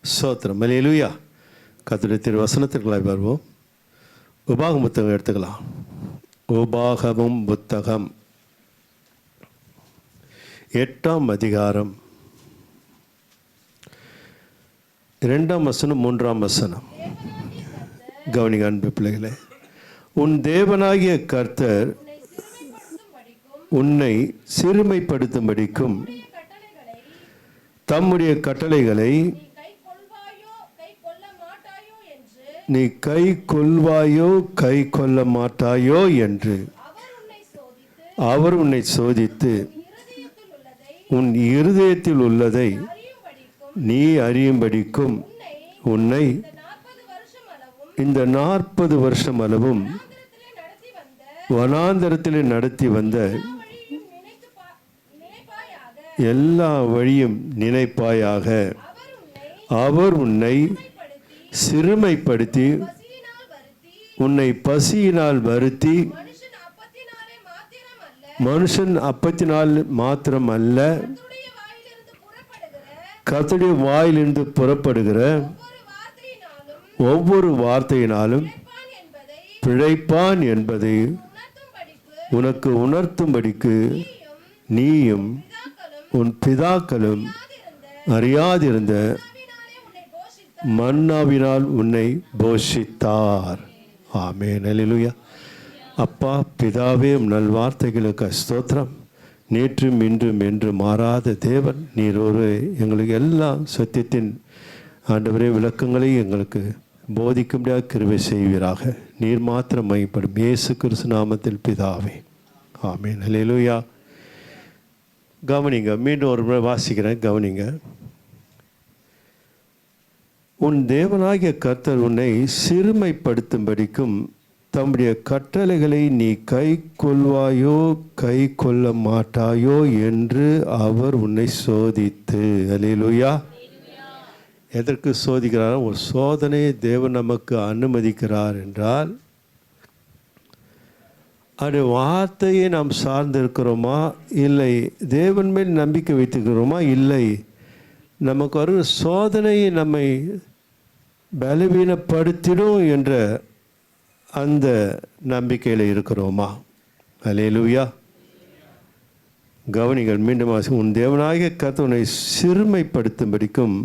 ஸ்தோத்திரம். அல்லேலூயா. கர்த்தருடைய திரு வசனத்திற்குள்ளாய் வருவோம். உபாகமம் புத்தகம் எடுத்துக்கலாம். உபாகமம் புத்தகம் 8ஆம் அதிகாரம் 2ஆம் வசனம் 3ஆம் வசனம். கவனிங்க அன்பு பிள்ளைகளே. உன் தேவனாகிய கர்த்தர் உன்னை சிறுமைப்படுத்தும்படிக்கும் தம்முடைய கட்டளைகளை நீ கை கொள்வாயோ கை கொள்ள மாட்டாயோ என்று அவர் உன்னை சோதித்து உன் இருதயத்தில் உள்ளதை நீ அறியும்படிக்கும் உன்னை இந்த 40 வருஷம் அளவும் வனாந்தரத்தில் நடத்தி வந்த எல்லா வழியும் நினைப்பாயாக. அவர் உன்னை சிறுமைப்படுத்தி உன்னை பசியினால் வருத்தி, மனுஷன் அப்பத்தினால் மாத்திரம் அல்ல, கர்த்தருடைய வாயிலிருந்து புறப்படுகிற ஒவ்வொரு வார்த்தையினாலும் பிழைப்பான் என்பதை உனக்கு உணர்த்தும்படிக்கு நீயும் உன் பிதாக்களும் அறியாதிருந்த மன்னாவினால் உன்னை போஷித்தார். ஆமென். அல்லேலூயா. அப்பா பிதாவே, நல்வார்த்தைகளுக்கு ஸ்தோத்திரம். நேற்றும் இன்றும் என்று மாறாத தேவன் நீர் ஒரு எங்களுக்கு எல்லா சத்தியத்தின் ஆண்டவரே விளக்கங்களை எங்களுக்கு போதிக்கும்படியாக கிருபை செய்வீராக. நீர் மாத்திரம் மையப்படும் இயேசு கிறிஸ்து நாமத்தில் பிதாவே. ஆமென். அல்லேலூயா. கவனிங்க, மீண்டும் ஒரு முறை வாசிக்கிறேன், கவனிங்க. உன் தேவனாகிய கர்த்தர் உன்னை சிறுமைப்படுத்தும்படிக்கும் தம்முடைய கட்டளைகளை நீ கை கொள்வாயோ கை கொள்ள மாட்டாயோ என்று அவர் உன்னை சோதித்து. அல்லேலூயா. எதற்கு சோதிக்கிறார்? ஒரு சோதனையை தேவன் நமக்கு அனுமதிக்கிறார் என்றால் அது வார்த்தையை நாம் சார்ந்திருக்கிறோமா, இல்லை தேவன் மேல் நம்பிக்கை வைத்திருக்கிறோமா, இல்லை நமக்கு வரும் சோதனையை நம்மை பலவீனப்படுத்திடும் என்ற அந்த நம்பிக்கையில் இருக்கிறோமா? அல்லேலூயா. கவனிகள் மீண்டும் உன் தேவனாகிய கர்த்தர் உன்னை சிறுமைப்படுத்தும்படிக்கும்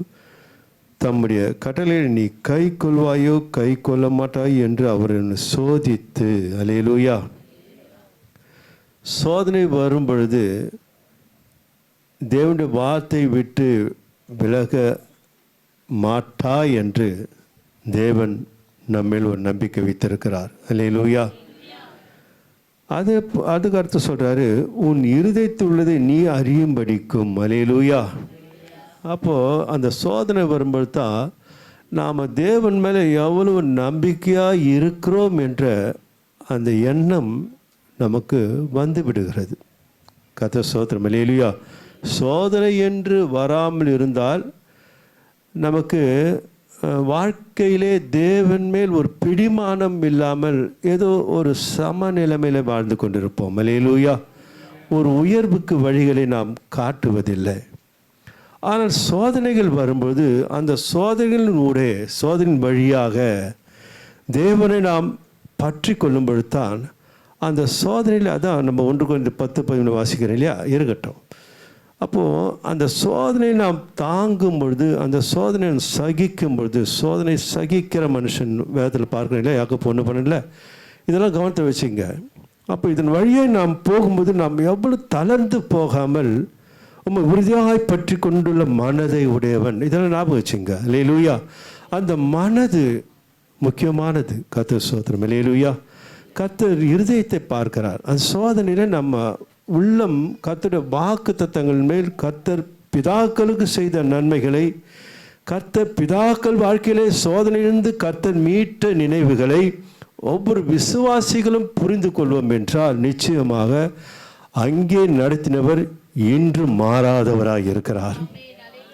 தம்முடைய கட்டளையை நீ கை கொள்வாயோ கை கொள்ள மாட்டாய் என்று அவர் சோதித்து. அல்லேலூயா. சோதனை வரும் பொழுது தேவனுடைய வார்த்தை விட்டு விலக மாட்டாய் என்று தேவன் நம்மேல் ஒரு நம்பிக்கை வைத்திருக்கிறார். அல்லேலூயா. அதுக்கு அர்த்தம் சொல்கிறாரு, உன் இருதயத்தில் உள்ளதை நீ அறியும்படிக்கும். அல்லேலூயா. அப்போது அந்த சோதனை வரும்போது தான் நாம் தேவன் மேலே எவ்வளவு நம்பிக்கையாக இருக்கிறோம் என்ற அந்த எண்ணம் நமக்கு வந்து விடுகிறது. கர்த்தர் ஸ்தோத்திரம். அல்லேலூயா. சோதனை என்று வராமல் இருந்தால் நமக்கு வாழ்க்கையிலே தேவன் மேல் ஒரு பிடிமானம் இல்லாமல் ஏதோ ஒரு சமநிலைமையில் வாழ்ந்து கொண்டிருப்போம். அல்லேலூயா. ஒரு உயர்வுக்கு வழிகளை நாம் காட்டுவதில்லை. ஆனால் சோதனைகள் வரும்போது அந்த சோதனையின் வழியாக தேவனை நாம் பற்றி கொள்ளும் பொழுது தான் அந்த சோதனையில், அதான் நம்ம 1 Corinthians 10:11 வாசிக்கிறோம் இல்லையா, இருக்கட்டும். அப்போது அந்த சோதனையை நாம் தாங்கும் பொழுது, அந்த சோதனையை சகிக்கும் பொழுது, சோதனை சகிக்கிற மனுஷன் வேதத்தில் பார்க்குறோம் இல்லையா, யாக்கோபு 1:12. இதெல்லாம் கவனத்தை வச்சுங்க. அப்போ இதன் வழியை நாம் போகும்போது நாம் எவ்வளவு தளர்ந்து போகாமல் உறுதியாக பற்றி கொண்டுள்ள மனதை உடையவன், இதெல்லாம் ஞாபகம் வச்சுங்க. அல்லேலூயா. அந்த மனது முக்கியமானது. கர்த்தர் ஸ்தோத்திரம். அல்லேலூயா. கர்த்தர் இருதயத்தை பார்க்கிறார். அந்த சோதனையில் நம்ம உள்ளம் கர்த்தருடைய வாக்கு தத்தங்கள் மேல், கர்த்தர் பிதாக்களுக்கு செய்த நன்மைகளை, கர்த்தர் பிதாக்கள் வாழ்க்கையிலே சோதனையிலிருந்து கர்த்தர் மீட்ட நினைவுகளை ஒவ்வொரு விசுவாசிகளும் புரிந்து கொள்வோம் என்றால் நிச்சயமாக அங்கே நடத்தினவர் இன்று மாறாதவராக இருக்கிறார்.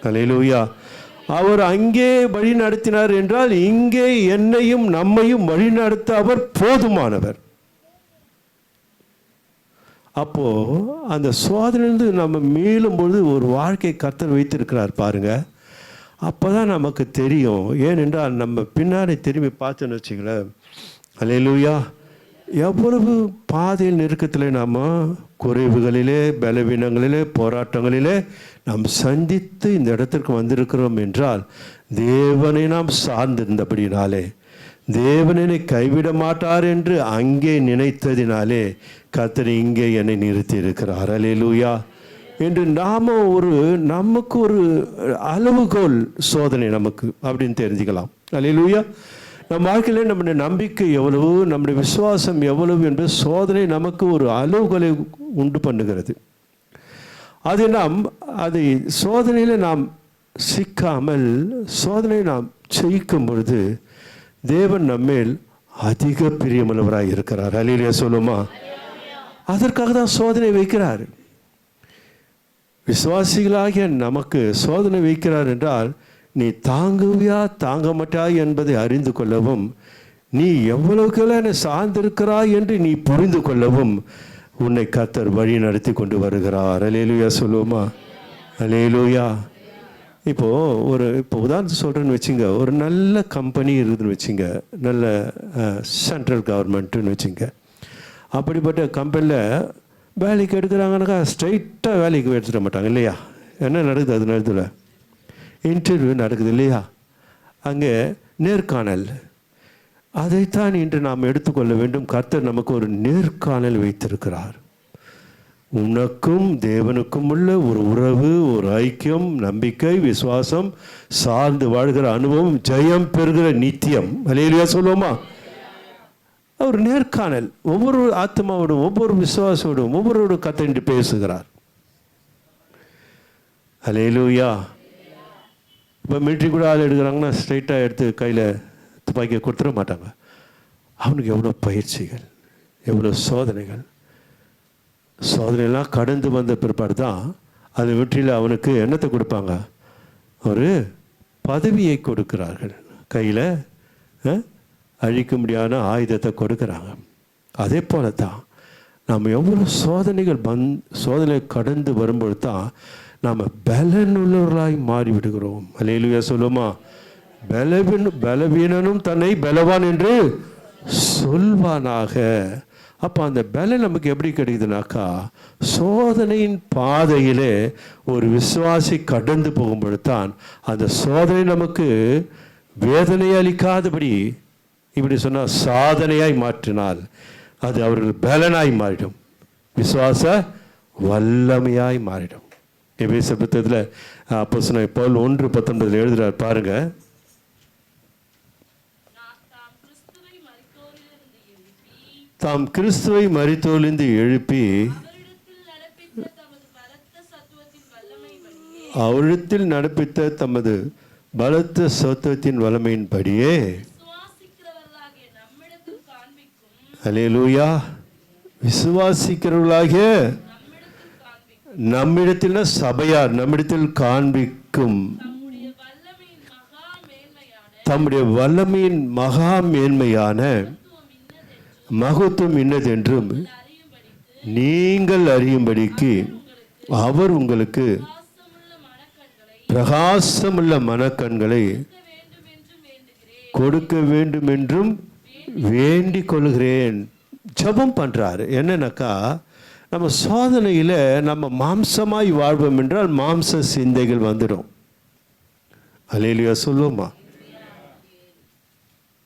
அல்லேலூயா. அவர் அங்கே வழி நடத்தினார் என்றால் இங்கே என்னையும் நம்மையும் வழி நடத்த அவர் போதுமானவர். அப்போது அந்த சோதனையிலிருந்து நம்ம மீளும் பொழுது ஒரு வாழ்க்கை கர்த்தர் வைத்திருக்கிறார் பாருங்க. அப்போ தான் நமக்கு தெரியும். ஏனென்றால் நம்ம பின்னாடி திரும்பி பார்த்தோன்னு வச்சுங்களேன், அல்லேலூயா, எவ்வளவு பாதையில் நெருக்கத்தில் நாம் குறைவுகளிலே, பலவீனங்களிலே, போராட்டங்களிலே நாம் சந்தித்து இந்த இடத்திற்கு வந்திருக்கிறோம் என்றால் தேவனை நாம் சார்ந்திருந்தபடினாலே, தேவனை கைவிட மாட்டார் என்று அங்கே நினைத்ததினாலே கர்த்தர் இங்கே என்னை நிறுத்தி இருக்கிறார். அல்லேலூயா என்று நமக்கு ஒரு அளவுகோல் சோதனை நமக்கு அப்படின்னு தெரிஞ்சுக்கலாம். அல்லேலூயா. நம் வாழ்க்கையில் நம்முடைய நம்பிக்கை எவ்வளவு, நம்முடைய விசுவாசம் எவ்வளவு என்று சோதனை நமக்கு ஒரு அளவுகோலை உண்டு பண்ணுகிறது. அதை சோதனையில் நாம் சிக்காமல் சோதனையை நாம் ஜெயிக்கும் பொழுது தேவன் நம்மேல் அதிக பிரியமுள்ளவராக இருக்கிறார். அல்லேலூயா சொல்லுமா. அதற்காக தான் சோதனை வைக்கிறார். விசுவாசிகளாகிய நமக்கு சோதனை வைக்கிறார் என்றால் நீ தாங்குவியா தாங்க மாட்டாய் என்பதை அறிந்து கொள்ளவும், நீ எவ்வளவுக்கெல்லாம் என்னை சார்ந்திருக்கிறாய் என்று நீ புரிந்து கொள்ளவும் உன்னை கர்த்தர் வழி நடத்தி கொண்டு வருகிறார். அல்லேலூயா சொல்லுவோமா. அல்லேலூயா. இப்போ உதாரணத்துக்கு சொல்கிறேன்னு வச்சுங்க, ஒரு நல்ல கம்பெனி இருக்குதுன்னு வச்சுங்க, நல்ல சென்ட்ரல் கவர்மெண்ட்டுன்னு வச்சுங்க. அப்படிப்பட்ட கம்பெனியில் வேலைக்கு எடுக்கிறாங்கன்னாக்கா ஸ்ட்ரைட்டாக வேலைக்கு எடுத்துட மாட்டாங்க இல்லையா? என்ன நடக்குது? அது நேரத்தில் இன்டர்வியூ நடக்குது இல்லையா? அங்கே நேர்காணல். அதைத்தான் இன்று நாம் எடுத்துக்கொள்ள வேண்டும். கர்த்தர் நமக்கு ஒரு நேர்காணல் வைத்திருக்கிறார். உனக்கும் தேவனுக்கும் உள்ள ஒரு உறவு, ஒரு ஐக்கியம், நம்பிக்கை, விசுவாசம், சார்ந்து வாழ்கிற அனுபவம், ஜெயம் பெறுகிற நித்தியம். அல்லேலூயா சொல்லுவோமா. ஒரு நேர்காணல். ஒவ்வொரு ஆத்மாவோடும், ஒவ்வொரு விசுவாசோடும், ஒவ்வொருவரோட கர்த்தர் பேசுகிறார். அல்லேலூயா. இப்போ மிலிட்ரி கூட ஆள் எடுக்கிறாங்கன்னா ஸ்ட்ரைட்டாக எடுத்து கையில் துப்பாக்கியை கொடுத்துட மாட்டாங்க. அவனுக்கு எவ்வளோ பயிற்சிகள், எவ்வளோ சோதனைலாம் கடந்து வந்த பிற்பாடு தான் அந்த வெற்றியில் அவனுக்கு என்னத்தை கொடுப்பாங்க? ஒரு பதவியை கொடுக்கிறார்கள். கையில் அழிக்க முடியாத ஆயுதத்தை கொடுக்குறாங்க. அதே போல தான் நாம் எவ்வளோ சோதனை கடந்து வரும்பொழுது தான் நாம் பலனுள்ளவர்களாய் மாறிவிடுகிறோம். அல்லேலூயா சொல்லுமா. பலவீனனும் தன்னை பலவான் என்று சொல்வானாக. அப்போ அந்த பலன் நமக்கு எப்படி கிடைக்குதுனாக்கா, சோதனையின் பாதையிலே ஒரு விசுவாசி கடந்து போகும்பொழுது தான் அந்த சோதனை நமக்கு வேதனை அளிக்காதபடி, இப்படி சொன்னால் சாதனையாய் மாற்றினால் அது அவர்கள் பலனாய் மாறிடும், விசுவாச வல்லமையாய் மாறிடும். எபேசியர் புத்தகத்தில் அப்போஸ்தலனாகிய பவுல் 1:19 எழுதுறார் பாருங்க. தாம் கிறிஸ்துவை மரித்தோரிலிருந்து எழுப்பி அவரிடத்தில் நடப்பித்த தமது பலத்த சத்துவத்தின் வல்லமையின்படியே, அல்லேலூயா, விசுவாசிக்கிறவர்களாகிய நம்மிடத்தில் சபையார் நம்மிடத்தில் காண்பிக்கும் தம்முடைய வல்லமையின் மகா மேன்மையான மகத்துவம் இன்னதென்றும் நீங்கள் அறியும்படிக்கு அவர் உங்களுக்கு பிரகாசமுள்ள மனக்கண்களை கொடுக்க வேண்டும் என்றும் வேண்டிக் கொள்கிறேன். ஜெபம் பண்றாரு. என்னன்னாக்கா, நம்ம சோதனையில் நம்ம மாம்சமாய் வாழ்வோம் என்றால் மாம்ச சிந்தைகள் வந்துடும். அல்லேலூயா சொல்லுவோமா.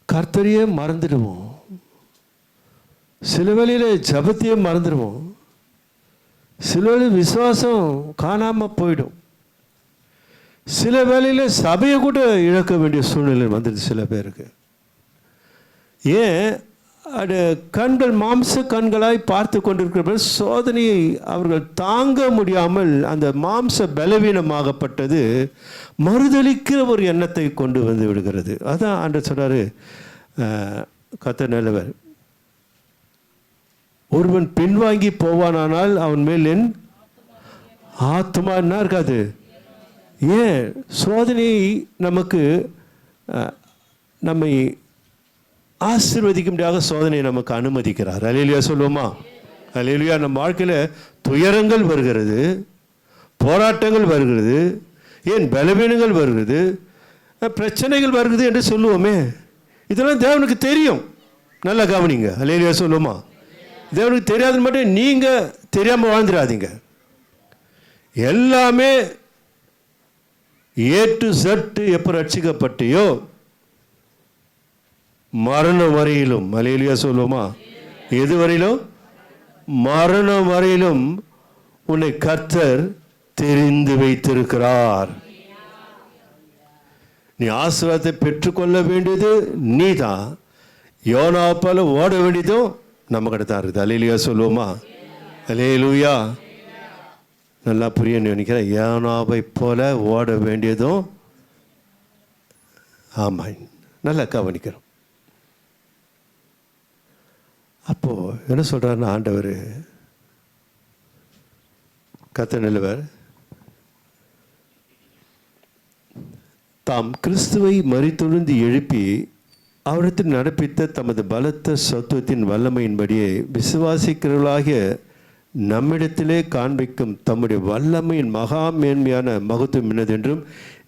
கர்த்தரையே மறந்துடுவோம். சில வேளையில் ஜபத்தையே மறந்துடுவோம். சில வேளையில் விசுவாசம் காணாமல் போயிடும். சில வேளையில் சபையை கூட இழக்க வேண்டிய சூழ்நிலை வந்துடுது சில பேருக்கு. ஏன்? அது கண்கள் மாம்ச கண்களாய் பார்த்து கொண்டிருக்கிற சோதனையை அவர்கள் தாங்க முடியாமல் அந்த மாம்ச பலவீனமாகப்பட்டது மறுதளிக்கிற ஒரு எண்ணத்தை கொண்டு வந்து விடுகிறது. அதான் ஆண்டவர் சொல்றாரு, கர்த்தர் நல்லவர், ஒருவன் பின்வாங்கி போவானானால் அவன் மேல் என் ஆத்மா என்ன இருக்காது. ஏன்? சோதனை நமக்கு நம்மை ஆசீர்வதிக்க முடியாத சோதனையை நமக்கு அனுமதிக்கிறார். அல்லேலூயா சொல்லுவோமா. அல்லேலூயா. நம்ம வாழ்க்கையில் துயரங்கள் வருகிறது, போராட்டங்கள் வருகிறது, ஏன் பலவீனங்கள் வருகிறது, பிரச்சனைகள் வருது என்று சொல்லுவோமே, இதெல்லாம் தேவனுக்கு தெரியும். நல்லா கவனிங்க. அல்லேலூயா சொல்லுமா? தேவனுக்கு தெரியாதுன்னு மட்டும் நீங்கள் தெரியாமல் வாழ்ந்துடாதீங்க. எல்லாமே A to Z எப்போ ரட்சிக்கப்பட்டியோ மரணம் வரையிலும், அல்லேலூயா சொல்லுமா, எது வரையிலும்? மரணம் வரையிலும் உன்னை கர்த்தர் தெரிந்து வைத்திருக்கிறார். நீ ஆசீர்வாதத்தை பெற்றுக்கொள்ள வேண்டியது நீ தான். யோனா போல ஓட வேண்டியதும் நம்ம கிட்ட தான் இருக்குது. அல்லேலூயா சொல்லுவோமா? அல்லேலூயா. நல்லா புரியன்னு நினைக்கிறேன். யோனாவை போல ஓட வேண்டியதும் ஆமாம், நல்லா கவனிக்கிறோம். அப்போது என்ன சொல்கிறாருன்னா, ஆண்டவர் கர்த்தர் நல்லவர், தாம் கிறிஸ்துவை மரித்தெழுந்து எழுப்பி அவரிடத்தில் நடப்பித்த தமது பலத்த சத்துவத்தின் வல்லமையின்படியே விசுவாசிக்கிறவர்களாகிய நம்மிடத்திலே காண்பிக்கும் தம்முடைய வல்லமையின் மகா மேன்மையான மகத்துவம் என்னதென்றும்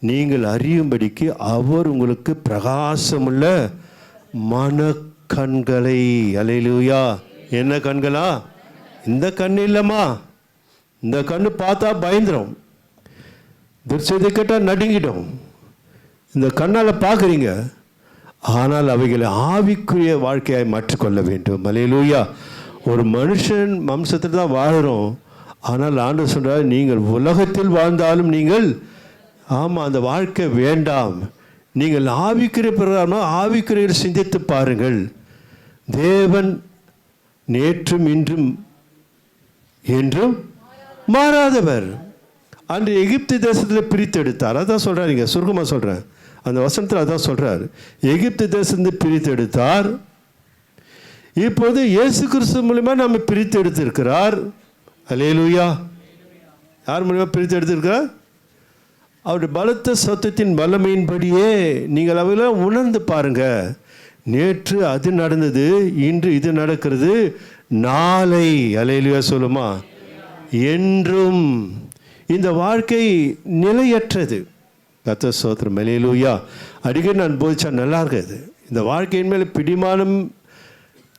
நீங்கள் அறியும்படிக்கு அவர் உங்களுக்கு பிரகாசமுள்ள மனக்கண்களை, அல்லேலூயா. என்ன கண்களா? இந்த கண் இல்லைம்மா, இந்த கண்ணு பார்த்தா பயந்துடும், துர்ச்செய்தி கேட்டால் நடுங்கிடும். இந்த கண்ணால் பார்க்குறீங்க, ஆனால் அவைகளை ஆவிக்குரிய வாழ்க்கையாய் மாற்றிக்கொள்ள வேண்டும். அல்லேலூயா. ஒரு மனுஷன் வம்சத்தில் தான் வாழுறோம், ஆனால் ஆண்டவர் சொல்கிறார், நீங்கள் உலகத்தில் வாழ்ந்தாலும் நீங்கள் அந்த வாழ்க்கை வேண்டாம், நீங்கள் ஆவிக்குரிய பிரகாரம் ஆவிக்குரிய சிந்தித்து பாருங்கள். தேவன் நேற்றும் இன்றும் என்றும் மாறாதவர். அன்று எகிப்து தேசத்தில் பிரித்தெடுத்தார். அதான் சொல்கிறார், நீங்கள் சுருக்கமாக சொல்கிறேன், அந்த வசனத்தில் அதான் சொல்கிறார். எகிப்து தேசத்தில் பிரித்தெடுத்தார். இப்போது இயேசு கிறிஸ்து மூலிமா நம்ம பிரித்து எடுத்திருக்கிறார். அல்லேலூயா. யார் மூலிமா பிரித்து எடுத்திருக்கிறார்? அவருடைய பலத்த சத்தத்தின் வல்லமையின்படியே நீங்கள் அவையெல்லாம் உணர்ந்து பாருங்கள். நேற்று அது நடந்தது, இன்று இது நடக்கிறது, நாளை, அல்லேலூயா சொல்லுமா, என்றும் இந்த வாழ்க்கை நிலையற்றது. கர்த்தர் ஸ்தோத்திரம். அல்லேலூயா. அடிக்கடி நான் போதிச்சா நல்லா இருக்காது. இந்த வாழ்க்கையின் மேலே பிடிமானம்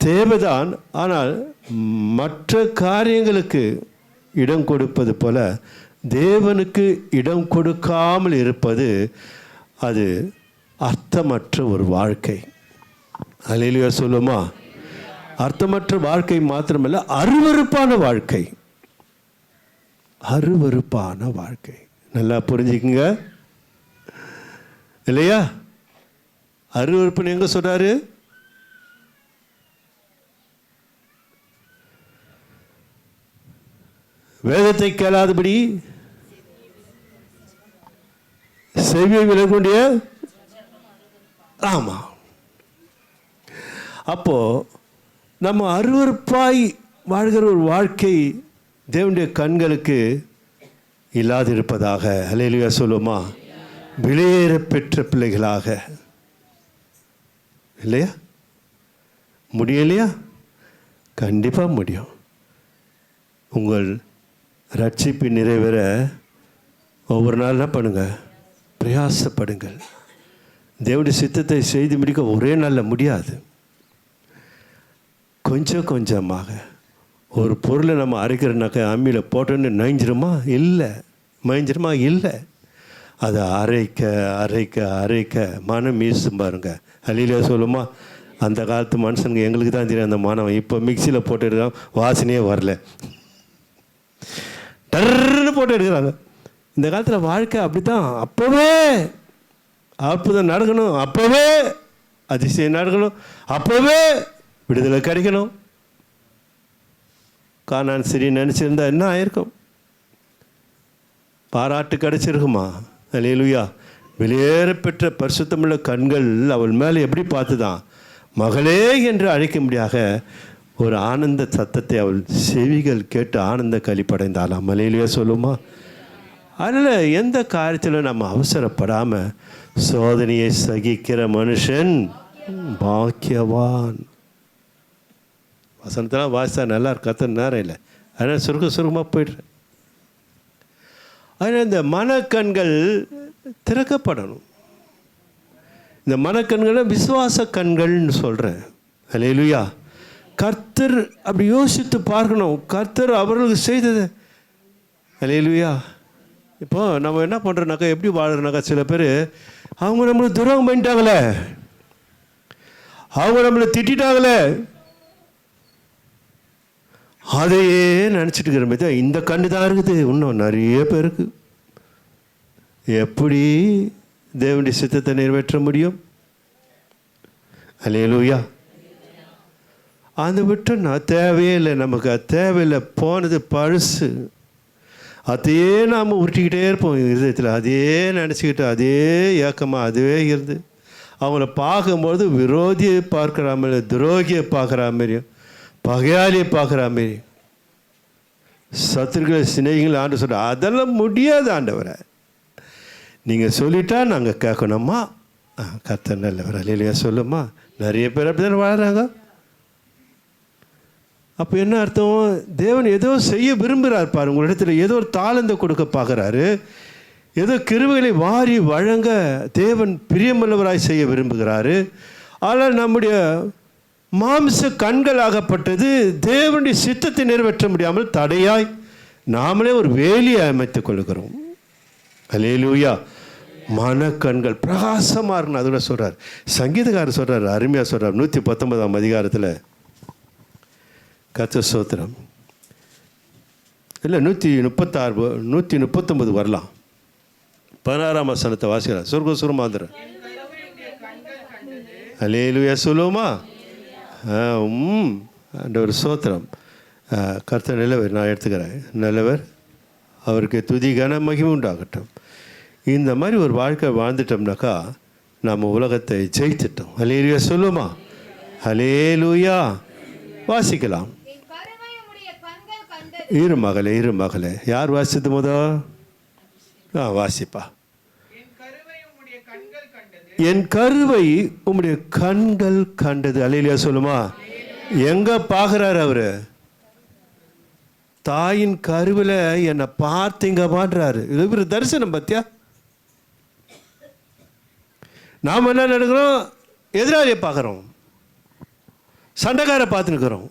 தேவைதான், ஆனால் மற்ற காரியங்களுக்கு இடம் கொடுப்பது போல தேவனுக்கு இடம் கொடுக்காமல் இருப்பது அது அர்த்தமற்ற ஒரு வாழ்க்கை. அல்லேலூயா சொல்லுமா? அர்த்தமற்ற வாழ்க்கை மாத்திரமல்ல, அருவருப்பான வாழ்க்கை. அருவருப்பான வாழ்க்கை. நல்லா புரிஞ்சுக்குங்க, இல்லையா? அருவருப்புன்னு எங்க சொல்றாரு? வேதத்தை கேளாதபடி செவியை விலகுண்டிய. ஆமா. அப்போ நம்ம அருவருப்பாய் வாழ்கிற ஒரு வாழ்க்கை தேவனுடைய கண்களுக்கு இல்லாதிருப்பதாக. அல்லேலூயா சொல்லுமா? விலையேற பெற்ற பிள்ளைகளாக, இல்லையா? முடியலையா? கண்டிப்பாக முடியும். உங்கள் ரட்சிப்பு நிறைவேற ஒவ்வொரு நாள் என்ன பண்ணுங்கள்? பிரயாசப்படுங்கள். தேவனுடைய சித்தத்தை செய்து முடிக்க ஒரே நாளில் முடியாது. கொஞ்சம் கொஞ்சமாக ஒரு பொருளை நம்ம அரைக்கிறனாக்க அம்மியில் போட்டோன்னு நைஞ்சிருமா? இல்லை. மயஞ்சிருமா? இல்லை. அதை அரைக்க அரைக்க அரைக்க மனம் மீசும் பாருங்க. அல்லேலூயா சொல்லுமா? அந்த காலத்து மனுஷனுங்க எங்களுக்கு தான் தெரியும் அந்த மனம். இப்போ மிக்சியில் போட்டு எடுக்கலாம், வாசனையே வரல, டர்ன்னு போட்டு எடுக்கிறாங்க. இந்த காலத்தில் வாழ்க்கை அப்படி தான். அப்போவே அற்புதம் நடக்கணும், அப்போவே அதிசயம் நடக்கணும், அப்போவே விடுதலை கிடைக்கணும். கானான் சரி நினச்சிருந்தா என்ன ஆயிருக்கும்? பாராட்டு கிடைச்சிருக்குமா? அல்லேலூயா. வெளியேற பெற்ற பரிசுத்தமுள்ள கண்கள் அவள் மேலே எப்படி பார்த்துதான் மகளே என்று அழைக்கும்படியாக ஒரு ஆனந்த சத்தத்தை அவள் செவிகள் கேட்டு ஆனந்த களிப்படைந்தாலாம். அல்லேலூயா சொல்லுமா? அதனால் எந்த காரியத்தில் நம்ம அவசரப்படாமல் சோதனையை சகிக்கிற மனுஷன் பாக்கியவான். வசனத்தெல்லாம் வாசித்தா நல்லா இருக்கத்த நேரம் இல்லை, அதனால் சுருக்கமாக போய்ட்றேன். அதனால் இந்த மனக்கண்கள் திறக்கப்படணும். இந்த மனக்கண்களை விசுவாச கண்கள்னு சொல்கிறேன். அல்லேலூயா. கர்த்தர் அப்படி யோசித்து பார்க்கணும், கர்த்தர் அவர்களுக்கு செய்தது. அல்லேலூயா. இப்போ நம்ம என்ன பண்ணுறோன்னாக்கா, எப்படி வாழ்கிறோனாக்கா, சில பேர் அவங்க நம்மளை துரோகம் பண்ணிட்டாங்களே, அவங்க நம்மளை திட்டாங்களே, அதையே நினச்சிட்டு இருக்கிற மாதிரி தான் இந்த கண்ணு தான் இருக்குது. இன்னும் நிறைய பேருக்கு எப்படி தேவனுடைய சித்தத்தை நிறைவேற்ற முடியும்? அல்லேலூயா. அந்த விட்டோன்னா தேவையே இல்லை, நமக்கு அது தேவையில்லை, போனது பழசு. அதையே நாம் உருட்டிக்கிட்டே இருப்போம் இருதயத்தில், அதையே நினச்சிக்கிட்டு அதே ஏக்கமாக அதுவே இருந்து அவங்கள பார்க்கும்போது விரோதியை பார்க்குற மாதிரி, துரோகியை பார்க்குற மாதிரியும், பகையாளியை பார்க்குற மாரி, சத்துருக்களை சிநேகிகள் ஆண்டு சொல்கிற அதெல்லாம் முடியாது ஆண்டவரை. நீங்கள் சொல்லிட்டா நாங்கள் கேட்கணுமா? கர்த்தர் நல்லவர். அல்லேலூயா. சொல்லுமா. நிறைய பேர் அப்படி தானே வாழ்கிறாங்க. அப்போ என்ன அர்த்தம்? தேவன் ஏதோ செய்ய விரும்புகிறார் பாரு, உங்களிடத்தில் ஏதோ ஒரு தாளந்தை கொடுக்க பார்க்குறாரு, ஏதோ கிருபைகளை வாரி வழங்க தேவன் பிரியமுள்ளவராய் செய்ய விரும்புகிறாரு. ஆனால் நம்முடைய மாம்ச கண்கள் ஆகப்பட்டது தேவனுடைய சித்தத்தை நிறைவேற்ற முடியாமல் தடையாய் நாமளே ஒரு வேலியை அமைத்துக் கொள்கிறோம். அல்லேலூயா. மனக்கண்கள் பிரகாசமாக இருக்கணும். அதோட சொல்கிறார், சங்கீதக்காரர் சொல்கிறார், அருமையாக சொல்கிறார், 119ஆம் அதிகாரத்தில். கர்த்தர் ஸ்தோத்திரம். இல்லை 136 139 வரலாம். 16ஆம் வசனத்தை வாசிக்கிறார். சொர்க்கசுரமாந்திர. அல்லேலூயா. சொல்லுவோமா? ஆண்டவர் ஸ்தோத்திரம். கர்த்தர் நல்லவர். நான் எடுத்துக்கிறேன். நல்லவர், அவருக்கு துதி கன மகிமை உண்டாகட்டும். இந்த மாதிரி ஒரு வாழ்க்கை வாழ்ந்துட்டோம்னாக்கா நம்ம உலகத்தை ஜெயித்துட்டோம். அல்லேலூயா. சொல்லுமா? அல்லேலூயா. வாசிக்கலாம். இரு மகளே யார் வாசித்தது முதல்? வாசிப்பா. என் கருவை உம்முடைய கண்கள் கண்டது. அல்லேலூயா. சொல்லுமா? எங்க பார்க்குறாரு அவரு? தாயின் கருவில் என்னை பார்த்தீங்க பாடுறாரு. இது தரிசனம். பத்தியா, நாம் என்ன நடக்கிறோம்? எதிராளியை பார்க்குறோம், சண்டைக்காரை பார்த்துன்னுக்கிறோம்,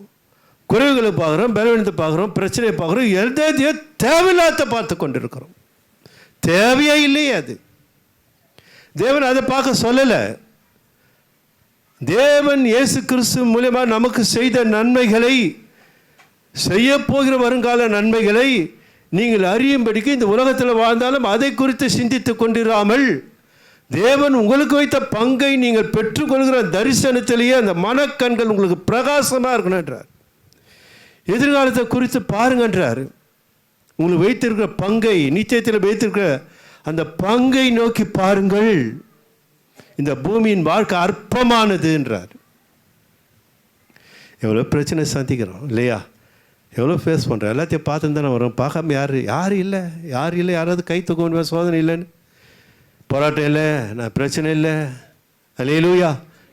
குறைவுகளை பார்க்குறோம், பலவீனத்தை பார்க்குறோம், பிரச்சனையை பார்க்குறோம், எதையோ தேவையில்லாத பார்த்து கொண்டு இருக்கிறோம். தேவையே இல்லையே அது. தேவன் அதை பார்க்க சொல்லலை. தேவன் இயேசு கிறிஸ்து மூலமாக நமக்கு செய்த நன்மைகளை, செய்ய போகிற வருங்கால நன்மைகளை நீங்கள் அறியும்படிக்கு இந்த உலகத்தில் வாழ்ந்தாலும் அதை குறித்து சிந்தித்து கொண்டிராமல், தேவன் உங்களுக்கு வைத்த பங்கை நீங்கள் பெற்றுக்கொள்கிற தரிசனத்திலேயே அந்த மனக்கண்கள் உங்களுக்கு பிரகாசமாக இருக்கணுன்றார். எதிர்காலத்தை குறித்து பாருங்கன்றார். உங்களுக்கு வைத்திருக்கிற பங்கை, நிச்சயத்தில் வைத்திருக்கிற அந்த பங்கை நோக்கி பாருங்கள். இந்த பூமியின் வாழ்க்கை அற்பமானது என்றார். எவ்வளோ பிரச்சனை சந்திக்கிறோம் இல்லையா? எவ்வளோ ஃபேஸ் பண்ணுறோம். எல்லாத்தையும் பார்த்துன்னு தானே வரோம். பார்க்காம யாரும் இல்லை. யாராவது கை தூக்க முடியும்? சோதனை இல்லைன்னு, போராட்டம் இல்லை, நான் பிரச்சனை இல்லை. அல்லேலூயா.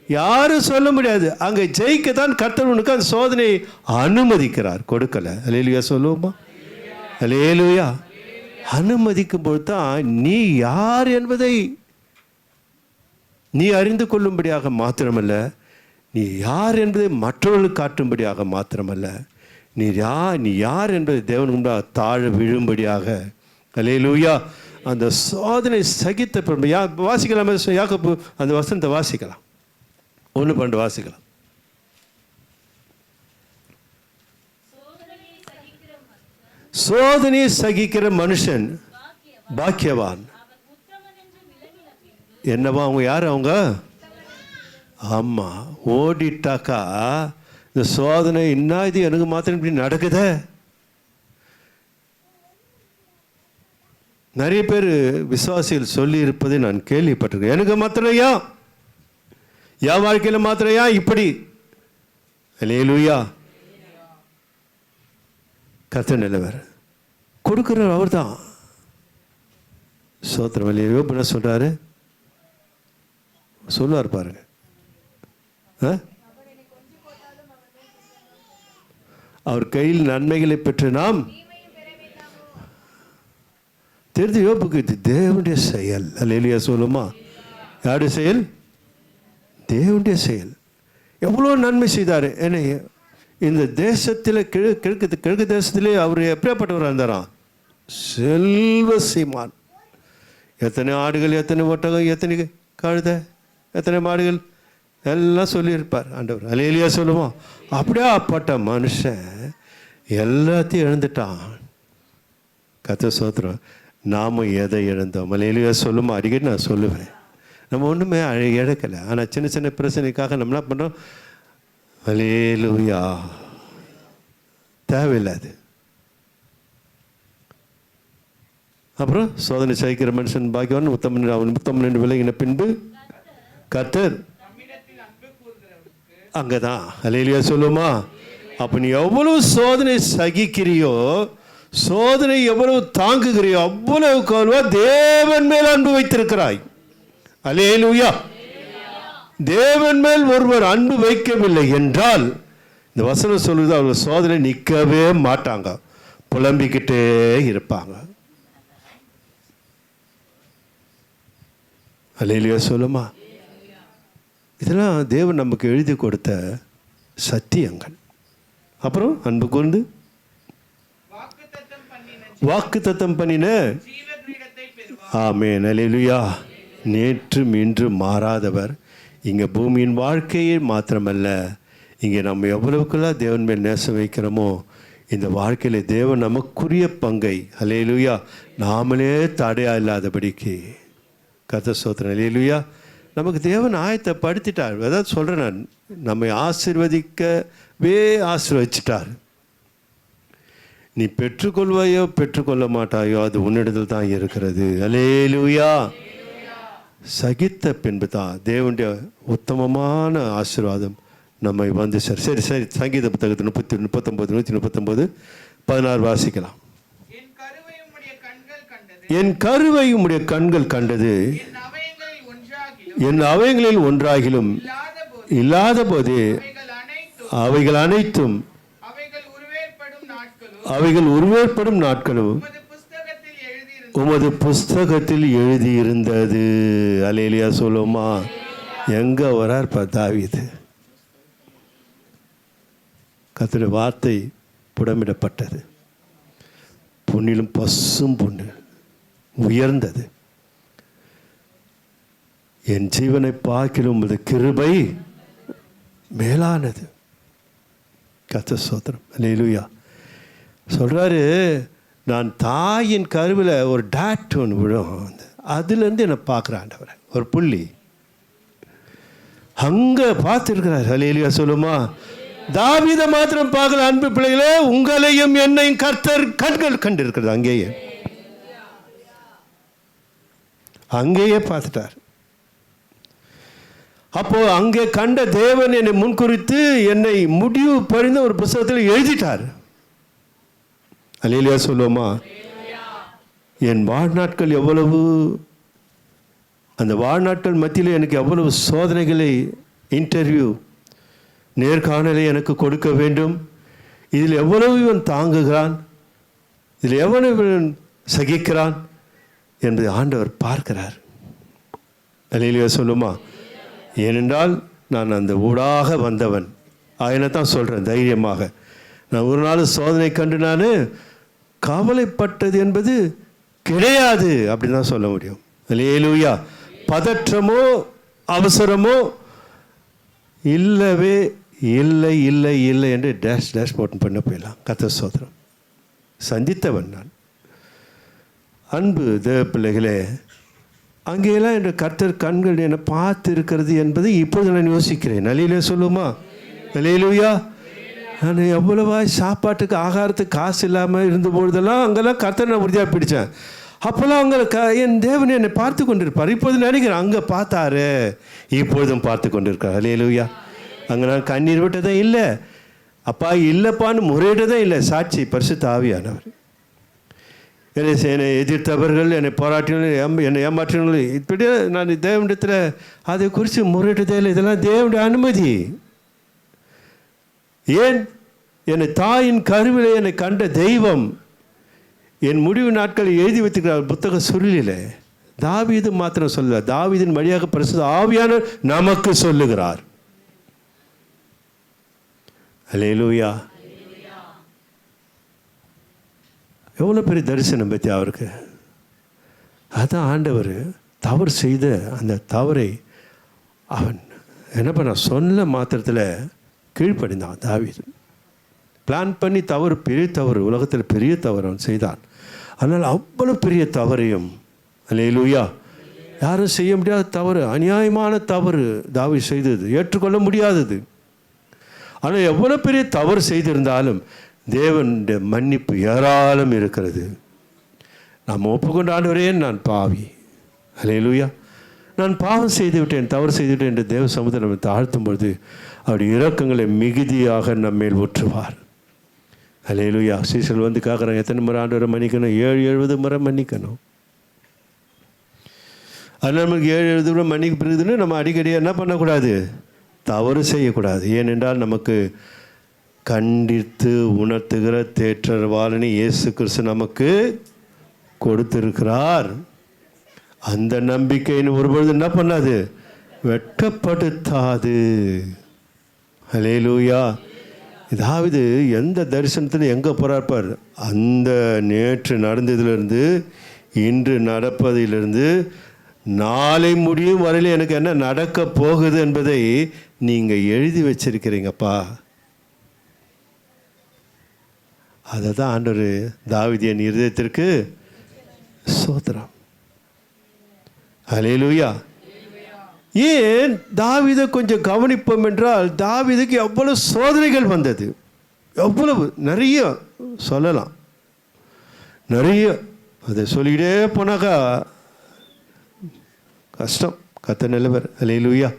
யாரும் சொல்ல முடியாது. அங்கே ஜெயிக்கத்தான் கர்த்தர் உனக்கு அந்த சோதனையை அனுமதிக்கிறார், கொடுக்கலை. அல்லேலூயா. சொல்லுவோமா? அல்லேலூயா. அனுமதிக்கும் பொழுது தான் நீ யார் என்பதை நீ அறிந்து கொள்ளும்படியாக மாத்திரமல்ல, நீ யார் என்பதை மற்றவர்களுக்கு காட்டும்படியாக மாத்திரமல்ல, நீ யார் என்பதை தேவன் முன்பாக தாழ விழும்படியாக. அல்லேலூயா. அந்த சோதனை சகித்த வாசிக்கலாம். யாக்கோபு அந்த வசனத்தை வாசிக்கலாம். 1:12 வாசிக்கலாம். சோதனையை சகிக்கிற மனுஷன் பாக்கியவான். என்னவா அவங்க? யார் அவங்க? ஆமாம், ஓடிட்டாக்கா இந்த சோதனை என்ன இது எனக்கு மாத்திரம் இப்படி நடக்குத. நிறைய பேர் விசுவாசிகள் சொல்லி இருப்பதை நான் கேள்விப்பட்டிருக்கேன். எனக்கு மாத்திரம் என் வாழ்க்கையில் மாத்திரம் இப்படி. அல்லேலூயா. கர்த்தர் நல்லவர், கொடுக்குறவர் அவர் தான். சோத்திரம். அல்லேலூயா. என்ன சொல்றாரு? சொல்லுவார் பாருங்க. அவர் கையில் நன்மைகளை பெற்று நாம் தெரிந்து யோபுக்கு இது தேவனுடைய செயல். அல்லேலூயா. சொல்லுமா? யாருடைய செயல்? தேவனுடைய செயல். எவ்வளோ நன்மை செய்தார். என்னை இந்த தேசத்தில் கிழக்கு தேசத்திலே அவர் எப்படியாப்பட்டவராக இருந்தாராம்? செல்வ சீமான். எத்தனை ஆடுகள், எத்தனை ஒட்டகம், எத்தனை கழுதை, எத்தனை மாடுகள் எல்லாம் சொல்லியிருப்பார் ஆண்டவர். அல்லேலூயா சொல்லுவோம். அப்படியே அப்பட்ட மனுஷன் எல்லாத்தையும் இழந்துட்டான். கர்த்தர் ஸ்தோத்திரம். நாம் எதை இழந்தோம்? அல்லேலூயா சொல்லுமா? அடிக்கடி நான் சொல்லுவேன், நம்ம ஒன்றுமே இழக்கலை. ஆனால் சின்ன சின்ன பிரச்சனைக்காக நம்ம என்ன பண்ணுறோம்? அல்லேலூயா, தேவையில்லாது. அப்புறம் சோதனை சகிக்கிற மனுஷன் பாக்கியவான், உத்தமன் விலகின பின்பு கர்த்தர் அங்கதான். அல்லேலூயா சொல்லுமா? அப்போ நீ எவ்வளவு சோதனை சகிக்கிறியோ, சோதனை எவ்வளவு தாங்குகிறியோ, அவ்வளவு கால்வா தேவன் மேல் அன்பு வைத்திருக்கிறாய். அல்லேலூயா. தேவன் மேல் ஒருவர் அன்பு வைக்கவில்லை என்றால், இந்த வசனம் சொல்லுது, அவங்க சோதனை நிற்கவே மாட்டாங்க, புலம்பிக்கிட்டே இருப்பாங்க. அல்லேலூயா சொல்லுமா? இதெல்லாம் தேவன் நமக்கு எழுதி கொடுத்த சத்தியங்கள். அப்புறம் அன்பு கூர்ந்து வாக்கு தத்தம் பண்ணின. ஆமென். அல்லேலூயா. நேற்றும் இன்று மாறாதவர். இங்கே பூமியின் வாழ்க்கையே மாத்திரமல்ல, இங்கே நம்ம எவ்வளவுக்கெல்லாம் தேவன் மேல் நேசம் வைக்கிறோமோ, இந்த வாழ்க்கையில் தேவன் நமக்குரிய பங்கை அல்லேலூயா நாமளே தடையா இல்லாதபடிக்கு கர்த்தர் ஸ்தோத்திரம். அல்லேலூயா. நமக்கு தேவன் ஆயத்தப்படுத்திட்டார். அதாவது சொல்கிறேன், நான் நம்மை ஆசீர்வதிக்கவே ஆசீர்வதிச்சிட்டார். நீ பெற்றுக்கொள்வாயோ பெற்றுக்கொள்ள மாட்டாயோ, அது உன்னிடத்தில் தான் இருக்கிறது. அல்லேலூயா. சகித்த பின்பு தான் தேவனுடைய உத்தமமான ஆசீர்வாதம் நம்மை வந்து சரி சரி சரி சங்கீத புத்தகத்தில் 139 16 வாசிக்கலாம். என் கருவை உம்முடைய கண்கள் கண்டது, என் அவயங்களில் ஒன்றாகிலும் இல்லாத போதே அவைகள் அனைத்தும் அவைகள் உருவேற்படும் நாட்களும் உமது புஸ்தகத்தில் எழுதியிருந்தது. அல்லேலூயா சொல்லுமா? எங்க வரார் தாவீது? கர்த்தருடைய வார்த்தை புடமிடப்பட்டது, பொன்னிலும் பசும் பொண்ணு உயர்ந்தது. என் ஜீவனை பார்க்கிலும் உமது கிருபை மேலானது. கர்த்தர் ஸ்தோத்திரம். அல்லேலூயா. சொல்கிறாரு, நான் தாயின் கருவில் ஒரு டாட் ஒன்று விழும், அதுலேருந்து என்னை பார்க்குறேன் ஆண்டவர். ஒரு புள்ளி அங்கே பார்த்துருக்கிறார். அல்லேலூயா சொல்லுமா? தாவீதை மாத்திரம் பார்க்கல, அன்பு பிள்ளைகளே, உங்களையும் என்னையும் கர்த்தர் கண்கள் கண்டிருக்கிறது. அங்கேயே பார்த்துட்டார். அப்போ அங்கே கண்ட தேவன் என்னை முன்குறித்து என்னை முடிவு பறிந்த ஒரு புத்தகத்தில் எழுதிட்டார். அல்லேலூயா சொல்லுவோமா? என் வாழ்நாட்கள் எவ்வளவு, அந்த வாழ்நாட்கள் மத்தியில் எனக்கு எவ்வளவு சோதனைகளை, இன்டர்வியூ, நேர்காணலை எனக்கு கொடுக்க வேண்டும். இதில் எவ்வளவு இவன் தாங்குகிறான், இதில் எவ்வளவு இவன் சகிக்கிறான் என்று ஆண்டவர் பார்க்கிறார். அல்லேலூயா சொல்லுமா? ஏனென்றால் நான் அந்த ஊடாக வந்தவன். அதனை தான் சொல்கிறேன் தைரியமாக. நான் ஒரு நாள் சோதனை கண்டு நான் கவலைப்பட்டது என்பது கிடையாது அப்படின்னு தான் சொல்ல முடியும். அல்லேலூயா. பதற்றமோ அவசரமோ இல்லவே இல்லை இல்லை இல்லை என்று டேஷ் டேஷ் போட்டு பண்ண போயிடலாம். கர்த்தர் ஸ்தோத்திரம். சந்தித்தவன் நான். அன்பு தேவ பிள்ளைகளே, அங்கேயெல்லாம் என்ற கர்த்தர் கண்கள் என்னை பார்த்து இருக்கிறது என்பதை இப்போது நான் யோசிக்கிறேன். அல்லேலூயா சொல்லுமா? அல்லேலூயா. நான் எவ்வளவா சாப்பாட்டுக்கு ஆகாரத்துக்கு காசு இல்லாமல் இருந்த பொழுதெல்லாம் அங்கெல்லாம் கர்த்தர் நான் உறுதியாக பிடித்தேன். அப்போல்லாம் அங்கே என் தேவன் என்னை பார்த்து கொண்டிருப்பார். இப்போது நினைக்கிறேன், அங்கே பார்த்தாரு, இப்பொழுதும் பார்த்து கொண்டிருக்கார். அல்லேலூயா. அங்கே நான் கண்ணீர் விட்டதே இல்லை, அப்பா இல்லைப்பான்னு முறையிட்டதே இல்லை. சாட்சி பரிசுத்த ஆவியானவர். என்னை எதிர்த்தவர்கள், என்னை பாராட்டினர்கள், என்னை ஏமாற்றினர்கள், இப்படி நான் தேவனிடத்தில் அதை குறித்து முறையிட்டதே இல்லை. இதெல்லாம் தேவனுடைய அனுமதி. ஏன்? என்னை தாயின் கருவிலே என்னை கண்ட தெய்வம் என் முடிவு நாட்களை எழுதி வைத்துக்கிறார் புத்தக சுருளில். தாவீது மாத்திரம் சொல்ல, தாவீதின் வழியாக பரிசுத்த ஆவியானவர் நமக்கு சொல்லுகிறார். அல்லேலூயா. எவ்வளோ பெரிய தரிசனம் பற்றி அவருக்கு. அதான் ஆண்டவர் தவறு செய்த அந்த தவறை அவன் என்ன பண்ண சொல்ல மாத்திரத்தில் கீழ்ப்படிந்தான். தாவீது பிளான் பண்ணி தவறு, பெரிய தவறு, உலகத்தில் பெரிய தவறு அவன் செய்தான். அதனால் அவ்வளோ பெரிய தவறையும், அல்லேலூயா, யாரும் செய்ய முடியாத தவறு, அநியாயமான தவறு தாவீது செய்தது, ஏற்றுக்கொள்ள முடியாதது. ஆனால் எவ்வளோ பெரிய தவறு செய்திருந்தாலும் தேவனுடைய மன்னிப்பு ஏராளம் இருக்கிறது. நாம் ஒப்புக்கொண்ட ஆண்டவரே நான் பாவி, அல்லேலூயா, நான் பாவம் செய்து விட்டேன், தவறு செய்து விட்டேன் என்று தேவ சமூகத்தை நம்ம தாழ்த்தும் பொழுது அவருடைய இரக்கங்களை மிகுதியாக நம்மேல் ஊற்றுவார். அல்லேலூயா. சீசல் வந்து கேட்குறாங்க, எத்தனை முறை ஆண்டவரை மன்னிக்கணும்? 70 முறை மன்னிக்கணும். அதனால் நமக்கு 70 முறை மன்னிக்க பிறகுன்னு நம்ம அடிக்கடி என்ன பண்ணக்கூடாது? தவறு செய்யக்கூடாது. ஏனென்றால் நமக்கு கண்டித்து உணர்த்துகிற தேற்றரவாளனை இயேசு கிறிஸ்து நமக்கு கொடுத்திருக்கிறார். அந்த நம்பிக்கையின் ஒருபொழுது என்ன பண்ணாது? வெட்கப்படுத்தாது. அல்லேலூயா. தாவீது எந்த தரிசனத்தில் எங்கே போகிறார்? அந்த நேற்று நடந்ததிலிருந்து இன்று நடப்பதிலிருந்து நாளை முடியும் வரையில் எனக்கு என்ன நடக்க போகுது என்பதை நீங்கள் எழுதி வச்சிருக்கிறீங்கப்பா. அதை தான் ஆண்டவர் தாவீதின் இருதயத்திற்கு ஸ்தோத்திரம். அல்லேலூயா. ஏன் தாவீதை கொஞ்சம் கவனிப்போம் என்றால், தாவீதுக்கு எவ்வளவு சோதனைகள் வந்தது, எவ்வளவு, நிறைய சொல்லலாம், நிறைய. அதை சொல்லிக்கிட்டே போனாக்கா கஷ்டம். கத்த நிலவர். அல்லேலூயா.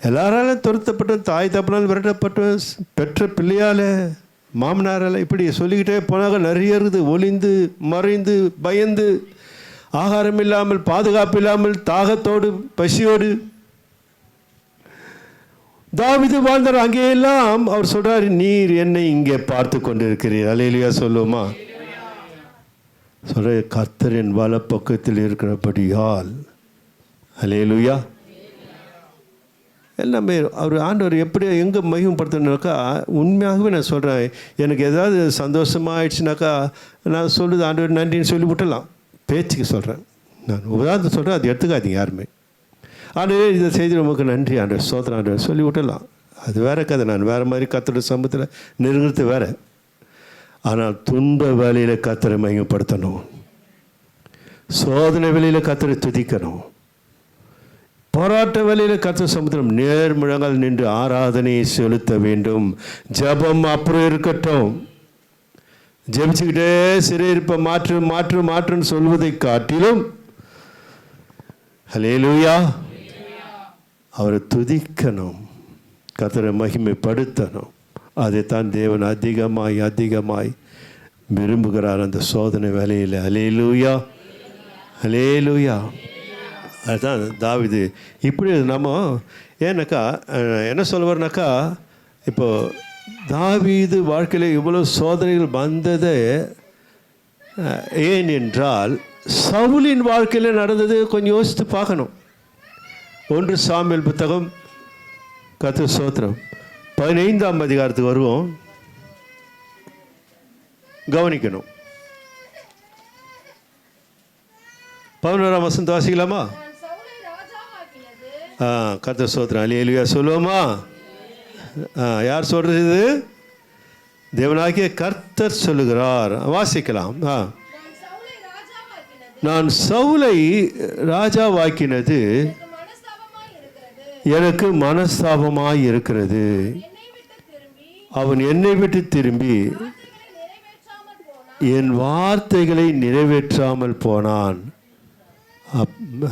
எல்லாராலும் துரத்தப்பட்ட, தாய் தப்பனால் விரட்டப்பட்ட, பெற்ற பிள்ளையால், மாமனாரால், இப்படி சொல்லிக்கிட்டே போனாக்க நிறைய இருக்குது. ஒளிந்து மறைந்து பயந்து, ஆகாரம் இல்லாமல், பாதுகாப்பு இல்லாமல், தாகத்தோடு பசியோடு தாவீது வாழ்ந்தார். அங்கேயெல்லாம் அவர் சொல்றார், நீர் என்னை இங்கே பார்த்து கொண்டிருக்கிறீர். அல்லேலூயா சொல்லுமா? சொல்ற, கர்த்தரின் வலப்பக்கத்தில் இருக்கிறபடியால். அல்லேலூயா. எல்லாமே அவர் ஆண்டவர் எப்படி எங்கே மகிமைப்படுத்தணுனாக்கா, உண்மையாகவே நான் சொல்கிறேன், எனக்கு ஏதாவது சந்தோஷமாகிடுச்சுனாக்கா நான் சொல்லுது ஆண்டவர் நன்றின்னு சொல்லி விட்டலாம். பேச்சுக்கு சொல்கிறேன், நான் உதாரணத்தை சொல்கிறேன், அது எடுத்துக்காதீங்க யாருமே. ஆண்டவர் இதை செய்து நமக்கு நன்றி ஆண்டவர், ஸ்தோத்திரம் ஆண்டவர் சொல்லி விட்டலாம். அது வேற கதை. நான் வேறு மாதிரி கர்த்தருடைய சமூகத்தில் நெருங்கிறது வேறு. ஆனால் துன்ப வேலையில் கர்த்தரை மகிமைப்படுத்தணும், சோதனை வேலையில் கர்த்தரை துதிக்கணும், போராட்ட வேலையில் கர்த்தர் சமுத்திரம் நேர் முழங்கால் நின்று ஆராதனையை செலுத்த வேண்டும். ஜபம் அப்புறம் இருக்கட்டும். ஜெபிச்சுக்கிட்டே சிறையிருப்பை மாற்று மாற்று மாற்றுன்னு சொல்வதை காட்டிலும், அல்லேலூயா, அவரை துதிக்கணும், கர்த்தரை மகிமைப்படுத்தணும். அதைத்தான் தேவன் அதிகமாய் அதிகமாய் விரும்புகிறார் அந்த சோதனை வேலையில். அல்லேலூயா, அல்லேலூயா. அதுதான் தாவீது இப்படி. நம்ம ஏன்னாக்கா என்ன சொல்லுவார்னாக்கா, இப்போது தாவீது வாழ்க்கையில் இவ்வளோ சோதனைகள் வந்தது ஏன் என்றால், சவுலின் வாழ்க்கையில் நடந்தது கொஞ்சம் யோசித்து பார்க்கணும். 1 சாமுவேல் புத்தகம், கர்த்தர் ஸ்தோத்திரம், 15ஆம் அதிகாரத்துக்கு வருவோம். கவனிக்கணும். 11ஆம் வசனத்தை வாசிக்கலாமா? கர்த்தர் ஸ்தோத்திரம். அல்லேலூயா சொல்லுவோமா? யார் சொல்றது? இது தேவனாகிய கர்த்தர் சொல்லுகிறார். வாசிக்கலாம். நான் சவுலை ராஜாவாக்கினது எனக்கு மனஸ்தாபமாய் இருக்கிறது. அவன் என்னை விட்டு திரும்பி என் வார்த்தைகளை நிறைவேற்றாமல் போனான்.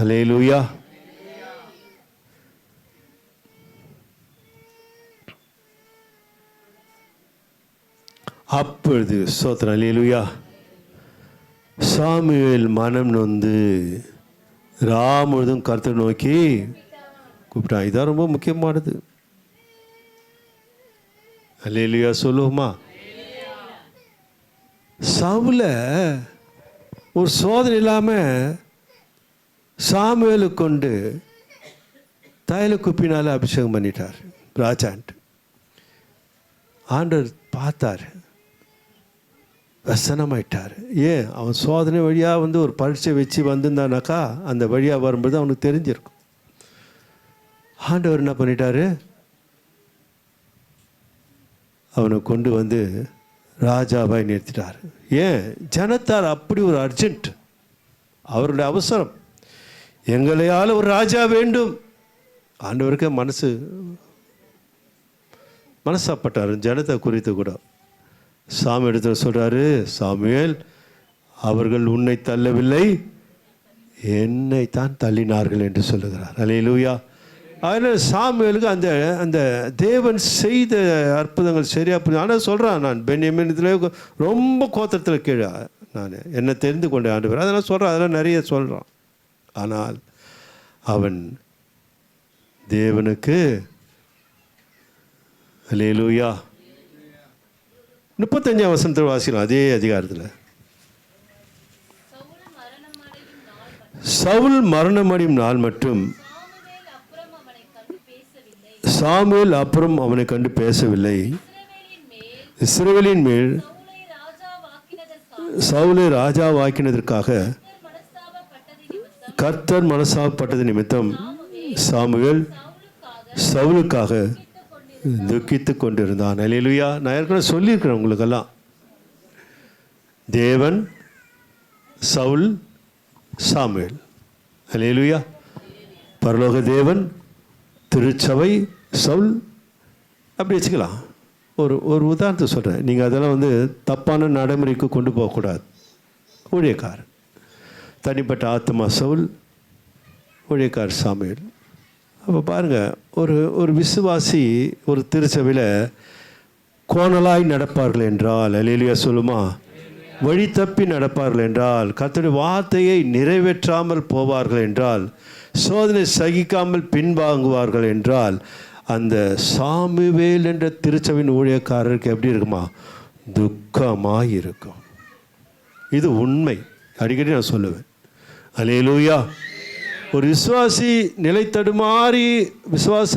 அல்லேலூயா. அப்பொழுது ஸ்தோத்திரம், அல்லேலூயா, சாமுவேல் மனம் நொந்து முழுதும் கர்த்தரை நோக்கி கூப்பிட்டான். இதான் ரொம்ப முக்கியமானது. அல்லேலூயா சொல்லுவோமா? சவுல ஒரு சோதனை இல்லாமல் சாமுவேலு கொண்டு தைல குப்பினால் அபிஷேகம் பண்ணிட்டார் ராஜான்ட்டு. ஆண்டவர் பார்த்தார், வசனமாயிட்டார். ஏன்? அவன் சோதனை வழியாக ஒரு பரீட்சை வச்சு வந்திருந்தானாக்கா அந்த வழியாக வரும்போது அவனுக்கு தெரிஞ்சிருக்கும். ஆண்டவர் என்ன பண்ணிட்டாரு? அவனை கொண்டு வந்து ராஜாவாய் நிறுத்திட்டார். ஏன்? ஜனத்தார் அப்படி ஒரு அர்ஜென்ட், அவருடைய அவசரம், எங்களையால் ஒரு ராஜா வேண்டும். ஆண்டவருக்கு மனசாப்பட்டார் ஜனத்தை குறித்து கூட. சாமி இடத்துல சொல்கிறாரு, சாமுவேல், அவர்கள் உன்னை தள்ளவில்லை, என்னை தான் தள்ளினார்கள் என்று சொல்லுகிறார். அல்லேலூயா. அதனால் சாமுவேலுக்கு அந்த அந்த தேவன் செய்த அற்புதங்கள் சரியாக புரியும். ஆனால் சொல்கிறான், நான் பென்யமீனில் ரொம்ப கோத்திரத்தில் கீழே நான் என்னை தெரிந்து கொண்டேன் ஆண்டவர், அதெல்லாம் சொல்கிறான், அதெல்லாம் நிறைய சொல்கிறான். ஆனால் அவன் தேவனுக்கு அல்லேலூயா 35ஆம் வசனத்தில் வாசிக்கலாம். அதே அதிகாரத்தில் சவுல் மரணமடையும் நாள் மட்டும் சாமுவேல் அப்புறம் அவனை கண்டு பேசவில்லை. இஸ்ரவேலின் மேல் சவுலை ராஜாவாக்கினதற்காக கர்த்தர் மனஸ்தாபப்பட்டது நிமித்தம் சாமுவேல் சவுலுக்காக துக்கித்து கொண்டிருந்தான். அல்லேலூயா. நான் ஏற்கனவே சொல்லியிருக்கிறேன் உங்களுக்கெல்லாம், தேவன், சவுல், சாமுவேல். அல்லேலூயா. பரலோக தேவன், திருச்சபை, சவுல், அப்படி வச்சுக்கலாம். ஒரு உதாரணத்தை சொல்கிறேன், நீங்கள் அதெல்லாம் தப்பான நடைமுறைக்கு கொண்டு போகக்கூடாது. ஊழியக்காரன், தனிப்பட்ட ஆத்மா சவுல், ஊழியக்காரர் சாமுவேல். அப்போ பாருங்கள், ஒரு விசுவாசி ஒரு திருச்சபையில் கோணலாய் நடப்பார்கள் என்றால், அல்லேலூயா சொல்லுமா, வழி தப்பி நடப்பார்கள் என்றால், கர்த்தருடைய வார்த்தையை நிறைவேற்றாமல் போவார்கள் என்றால், சோதனை சகிக்காமல் பின்வாங்குவார்கள் என்றால், அந்த சாமுவேல் என்ற திருச்சபையின் ஊழியக்காரருக்கு எப்படி இருக்குமா? துக்கமாக இருக்கும். இது உண்மை, அடிக்கடி நான் சொல்லுவேன். அல்லேலூயா. ஒரு விசுவாசி நிலை தடுமாறி விசுவாச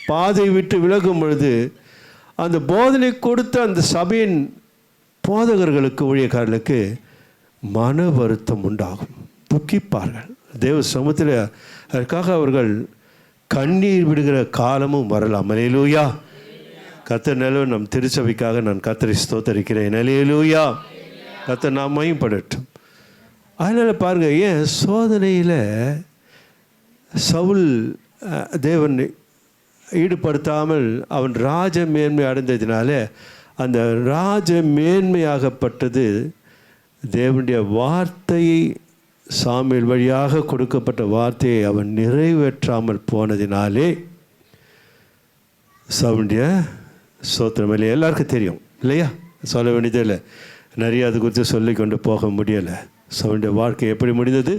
பாதை விட்டு விலகும் பொழுது அந்த போதனை கொடுத்த அந்த சபையின் போதகர்களுக்கு, ஊழியக்காரர்களுக்கு மன வருத்தம் உண்டாகும், துக்கிப்பார்கள். தேவ சமூகத்தில் அதற்காக அவர்கள் கண்ணீர் விடுகிற காலமும் வரலாம். அல்லேலூயா. கர்த்தர் நிலவு நம் திருச்சபைக்காக நான் கர்த்தரை ஸ்தோத்தரிக்கிறேன். அல்லேலூயா. கர்த்தர் நாம் மகிமைப்படட்டும். அதனால் பாருங்கள், ஏன் சோதனையில் சவுல் தேவன் ஈடுபடுத்தாமல் அவன் ராஜ மேன்மை அடைந்ததினால அந்த ராஜ மேன்மையாகப்பட்டது தேவனுடைய வார்த்தையை, சாமுவேல் வழியாக கொடுக்கப்பட்ட வார்த்தையை அவன் நிறைவேற்றாமல் போனதினாலே சவுளுடைய சோத்திரம் இல்லை. எல்லாருக்கும் தெரியும் இல்லையா, சொல்ல வேண்டியதே இல்லை, நிறைய அது குறித்து சொல்லி கொண்டு போக முடியலை. சவுளுடைய வாழ்க்கை எப்படி முடிந்தது?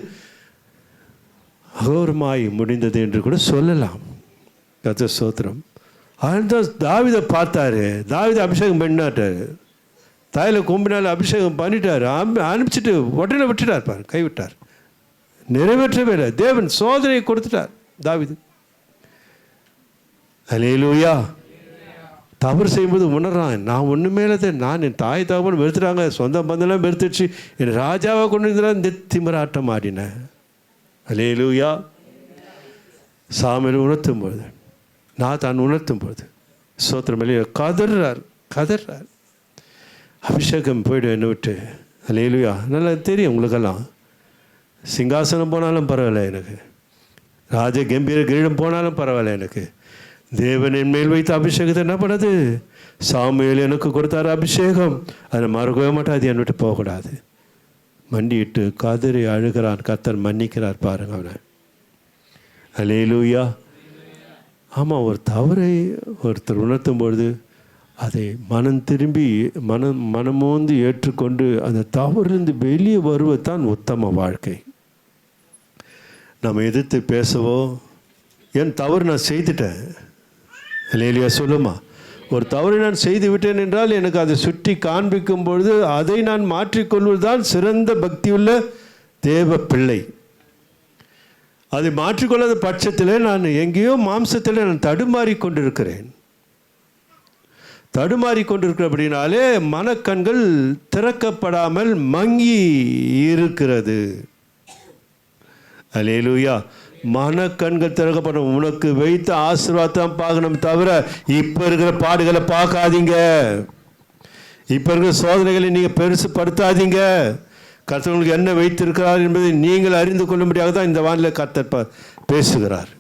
அகோரமாய் முடிந்தது என்று கூட சொல்லலாம். கர்த்தர் ஸ்தோத்திரம். அதுதான் தாவீதை பார்த்தாரு, தாவீதை அபிஷேகம் பண்ணிட்டார், தாயில கும்பினால அபிஷேகம் பண்ணிட்டார், அனுப்பிச்சிட்டு உடனே விட்டுட்டார், பாரு கைவிட்டார், நிறைவேற்றவே இல்லை. தேவன் சோதனையை கொடுத்துட்டார் தாவீது. அல்லேலூயா. தவறு செய்யும்போது உணர்றான், நான் ஒன்றுமே இல்லை, நான் என் தாய் தகவல் வெறுத்துட்டாங்க, சொந்த பந்தெல்லாம் வெறுத்துடுச்சு, என் ராஜாவை கொண்டு இருந்தால் இந்த திமிராட்டம் ஆடினேன். அல்லேலூயா. சாமுவேல் உணர்த்தும் பொழுது, நான் தான் உணர்த்தும் பொழுது சோத்திரமேலே கதறார். அபிஷேகம் போய்டும் என்னை விட்டு. அல்லேலூயா. நல்லா தெரியும் உங்களுக்கெல்லாம், சிங்காசனம் போனாலும் பரவாயில்ல எனக்கு, ராஜ கம்பீர கிரீடம் போனாலும் பரவாயில்ல எனக்கு, தேவன் என் மேல் வைத்த அபிஷேகத்தை என்ன பண்ணது? சாமுவேல் எனக்கு கொடுத்தார் அபிஷேகம், அதை மறக்கவே மாட்டேன், அது என்னை விட்டு போகக்கூடாது. மண்டிட்டு கதறி அழுகிறான், கர்த்தர் மன்னிக்கிறார் பாருங்க அவனை. அல்லேலூயா. ஆமாம், ஒரு தவறை ஒருத்தர் உணர்த்தும் பொழுது அதை மனம் திரும்பி மனமோந்து ஏற்றுக்கொண்டு அந்த தவறிலிருந்து வெளியே வருவதுதான் உத்தம வாழ்க்கை. நம்ம எதிர்த்து பேசவோ, என் தவறு நான் செய்துட்டேன், அல்லேலூயா சொல்லுமா, ஒரு தவறை நான் செய்து விட்டேன் என்றால் எனக்கு அதை சுற்றி காண்பிக்கும் பொழுது அதை நான் மாற்றிக்கொள்வதுதான் சிறந்த பக்தியுள்ள தேவ பிள்ளை. அதை மாற்றிக்கொள்ளாத பட்சத்தில் நான் எங்கேயோ மாம்சத்தில் நான் தடுமாறி கொண்டிருக்கிறேன். தடுமாறி கொண்டிருக்கிற அப்படின்னாலே மனக்கண்கள் திறக்கப்படாமல் மங்கி இருக்கிறது. அல்லேலூயா. மனக்கண்கள் திறக்கப்படும். உனக்கு வைத்த ஆசீர்வாதம் பார்க்கணும் தவிர இப்போ இருக்கிற பாடுகளை பார்க்காதீங்க. இப்போ இருக்கிற சோதனைகளை நீங்கள் பெருசுப்படுத்தாதீங்க. கர்த்தர் உங்களுக்கு என்ன வைத்திருக்கிறார் என்பதை நீங்கள் அறிந்து கொள்ளும்படியாக தான் இந்த வானிலை கர்த்தர் பேசுகிறார்.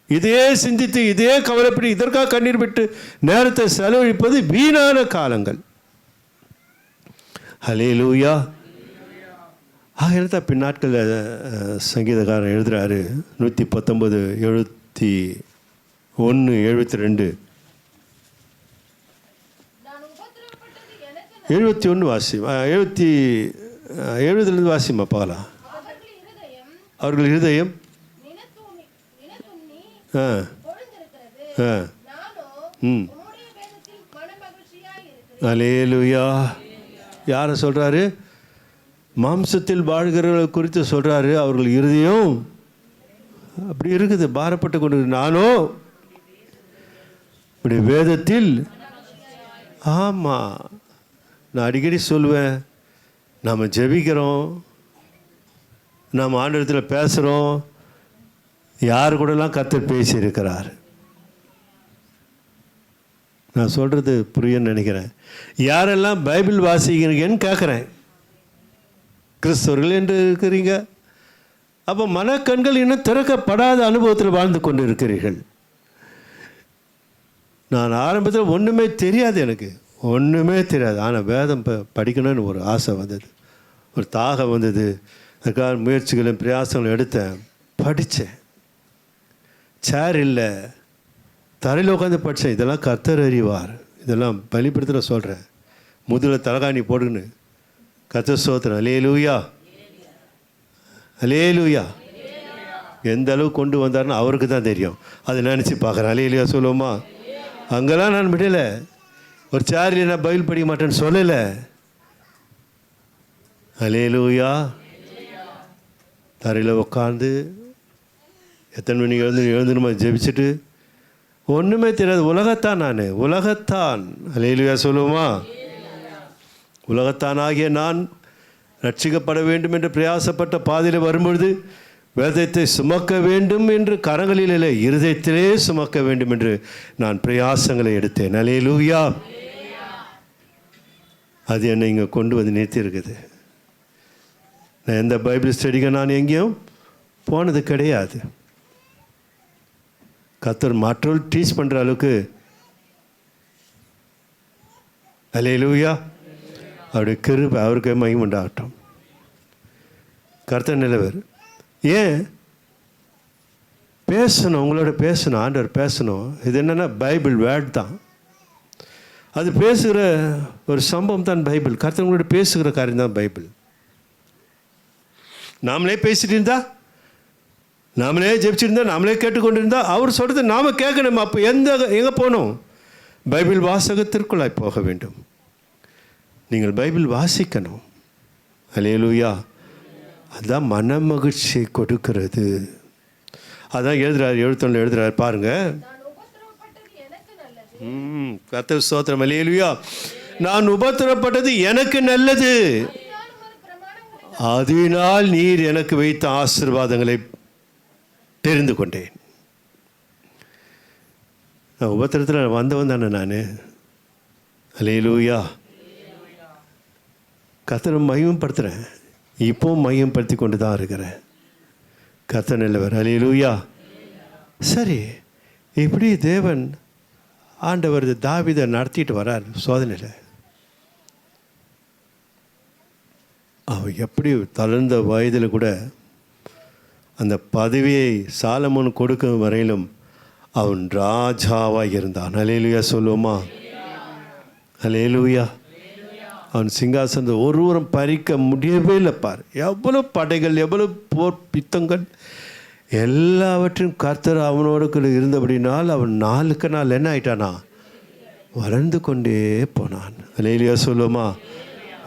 இதையே சிந்தித்து இதையே கவலைப்பட்டு இதற்காக கண்ணீர் விட்டு நேரத்தை செலவழிப்பது வீணான காலங்கள். ஹல்லேலூயா. தான் பின்னாட்களில் சங்கீதக்காரன் எழுதுகிறாரு 119 71 72 71 வாசி 70 வாசிமா பார்க்கலாம். அவர்கள் இருதயம் அல்லேலூயா. யாரை சொல்கிறாரு? மாம்சத்தில் வாழ்கிறவர்களை குறித்து சொல்கிறாரு. அவர்கள் இருதயம் அப்படி இருக்குது, பாரப்பட்டு கொண்டு. நானோ இப்படி வேதத்தில். ஆமாம், நான் அடிக்கடி சொல்லுவேன், நாம் ஜெபிக்கிறோம், நாம் ஆண்டவரத்தில் பேசுகிறோம், யார் கூடலாம் கர்த்தர் பேசியிருக்கிறார். நான் சொல்கிறது புரியுன்னு நினைக்கிறேன். யாரெல்லாம் பைபிள் வாசிக்கிறீங்கன்னு கேட்குறேன். கிறிஸ்தவர்கள் என்று இருக்கிறீங்க. அப்போ மனக்கண்கள் இன்னும் திறக்கப்படாத அனுபவத்தில் வாழ்ந்து கொண்டு இருக்கிறீர்கள். நான் ஆரம்பத்தில் ஒன்றுமே தெரியாது, எனக்கு ஒன்றுமே தெரியாது. ஆனால் வேதம் படிக்கணும்னு ஒரு ஆசை வந்தது, ஒரு தாகம் வந்தது. அதுக்காக முயற்சிகளும் பிரயாசங்களும் எடுத்தேன், படித்தேன். சேர் இல்லை, தரையில் உட்காந்து படித்தேன். இதெல்லாம் கர்த்தர் அறிவார். இதெல்லாம் பலிபடுத்த சொல்கிறேன். முதுகில் தலகாணி போடுன்னு கர்த்தர் ஸ்தோத்திரம். அல்லேலூயா, அல்லேலூயா. எந்த அளவு கொண்டு வந்தார்னு அவருக்கு தான் தெரியும். அதை நினச்சி பார்க்குறேன். அல்லேலூயா சொல்லுவோமா? அங்கெல்லாம் நான் விடலை. ஒரு சேரில் நான் பைபிள் படிக்க மாட்டேன்னு சொல்லலை. அல்லேலூயா. தரையில் உட்காந்து எத்தனை மணிக்கு எழுந்துணுமா ஜெபிச்சுட்டு ஒன்றுமே தெரியாது. உலகத்தான் நான், உலகத்தான். அல்லேலூயா சொல்லுவோமா? உலகத்தான் ஆகிய நான் ரட்சிக்கப்பட வேண்டும் என்று பிரயாசப்பட்ட பாதையில் வரும்பொழுது வேதத்தை சுமக்க வேண்டும் என்று கரங்களில் இல்லை, இருதயத்திலே சுமக்க வேண்டும் என்று நான் பிரயாசங்களை எடுத்தேன். அல்லேலூயா. அது என்னை இங்கே கொண்டு வந்து நிறுத்தி இருக்குது. நான் எந்த பைபிள் ஸ்டடிக்கு நான் எங்கேயும் போனது கிடையாது. கர்த்தர் மற்றவர்கள் டீச் பண்ணுற அளவுக்கு. அல்லேலூயா. அவருடைய கிருபை, அவருக்கு மகிமை உண்டாகட்டும். கர்த்தர் நிலவர். ஏன் பேசணும்? உங்களோட பேசணும், ஆண்டவர் பேசணும். இது என்னென்னா பைபிள் வேர்ட் தான். அது பேசுகிற ஒரு சம்பவம் தான் பைபிள். கர்த்தர் உங்களோட பேசுகிற காரியம் தான் பைபிள். நாமளே பேசிட்டு இருந்தா, நாமளே ஜெபிச்சிருந்தா, நாமளே கேட்டுக்கொண்டிருந்தா அவர் சொல்கிறது நாம் கேட்கணும். அப்போ எங்கே போகணும்? பைபிள் வாசகத்திற்குள்ளாய் போக வேண்டும். நீங்கள் பைபிள் வாசிக்கணும். அல்லேலூயா. அதுதான் மன மகிழ்ச்சியை கொடுக்கிறது. அதான் எழுதுறாரு, 71 எழுதுறாரு பாருங்கள். கர்த்தர் ஸ்தோத்திரம். அல்லேலூயா. நான் உபத்திரப்பட்டது எனக்கு நல்லது, அதனால் நீர் எனக்கு வைத்த ஆசீர்வாதங்களை தெரிந்து கொண்டேன். நான் உபத்திரத்தில் வந்தவன் தானே நான். அல்லேலூயா. கர்த்தரை மையப்படுத்துகிறேன், இப்போவும் மையப்படுத்தி கொண்டு தான் இருக்கிறேன். கர்த்தர் நல்லவர். அல்லேலூயா. சரி, இப்படி தேவன் ஆண்டவர் தாவீதை நடத்திட்டு வரார் சோதனையில். அவன் எப்படி தளர்ந்த வயதில் கூட அந்த பதவியை சாலமோன் கொடுக்கும் வரையிலும் அவன் ராஜாவாக இருந்தான். அல்லேலூயா சொல்லுவோமா? அல்லேலூயா. அவன் சிங்காசனத்தை ஒருவரும் பறிக்க முடியவே இல்லை. பார், எவ்வளோ படைகள், எவ்வளோ போர் பித்தங்கள், எல்லாவற்றையும் கர்த்தர் அவனோடு இருந்தபடினால் அவன் நாளுக்கு நாள் என்ன ஆயிட்டானா? வளர்ந்து கொண்டே போனான். அல்லேலூயா சொல்லுவோமா?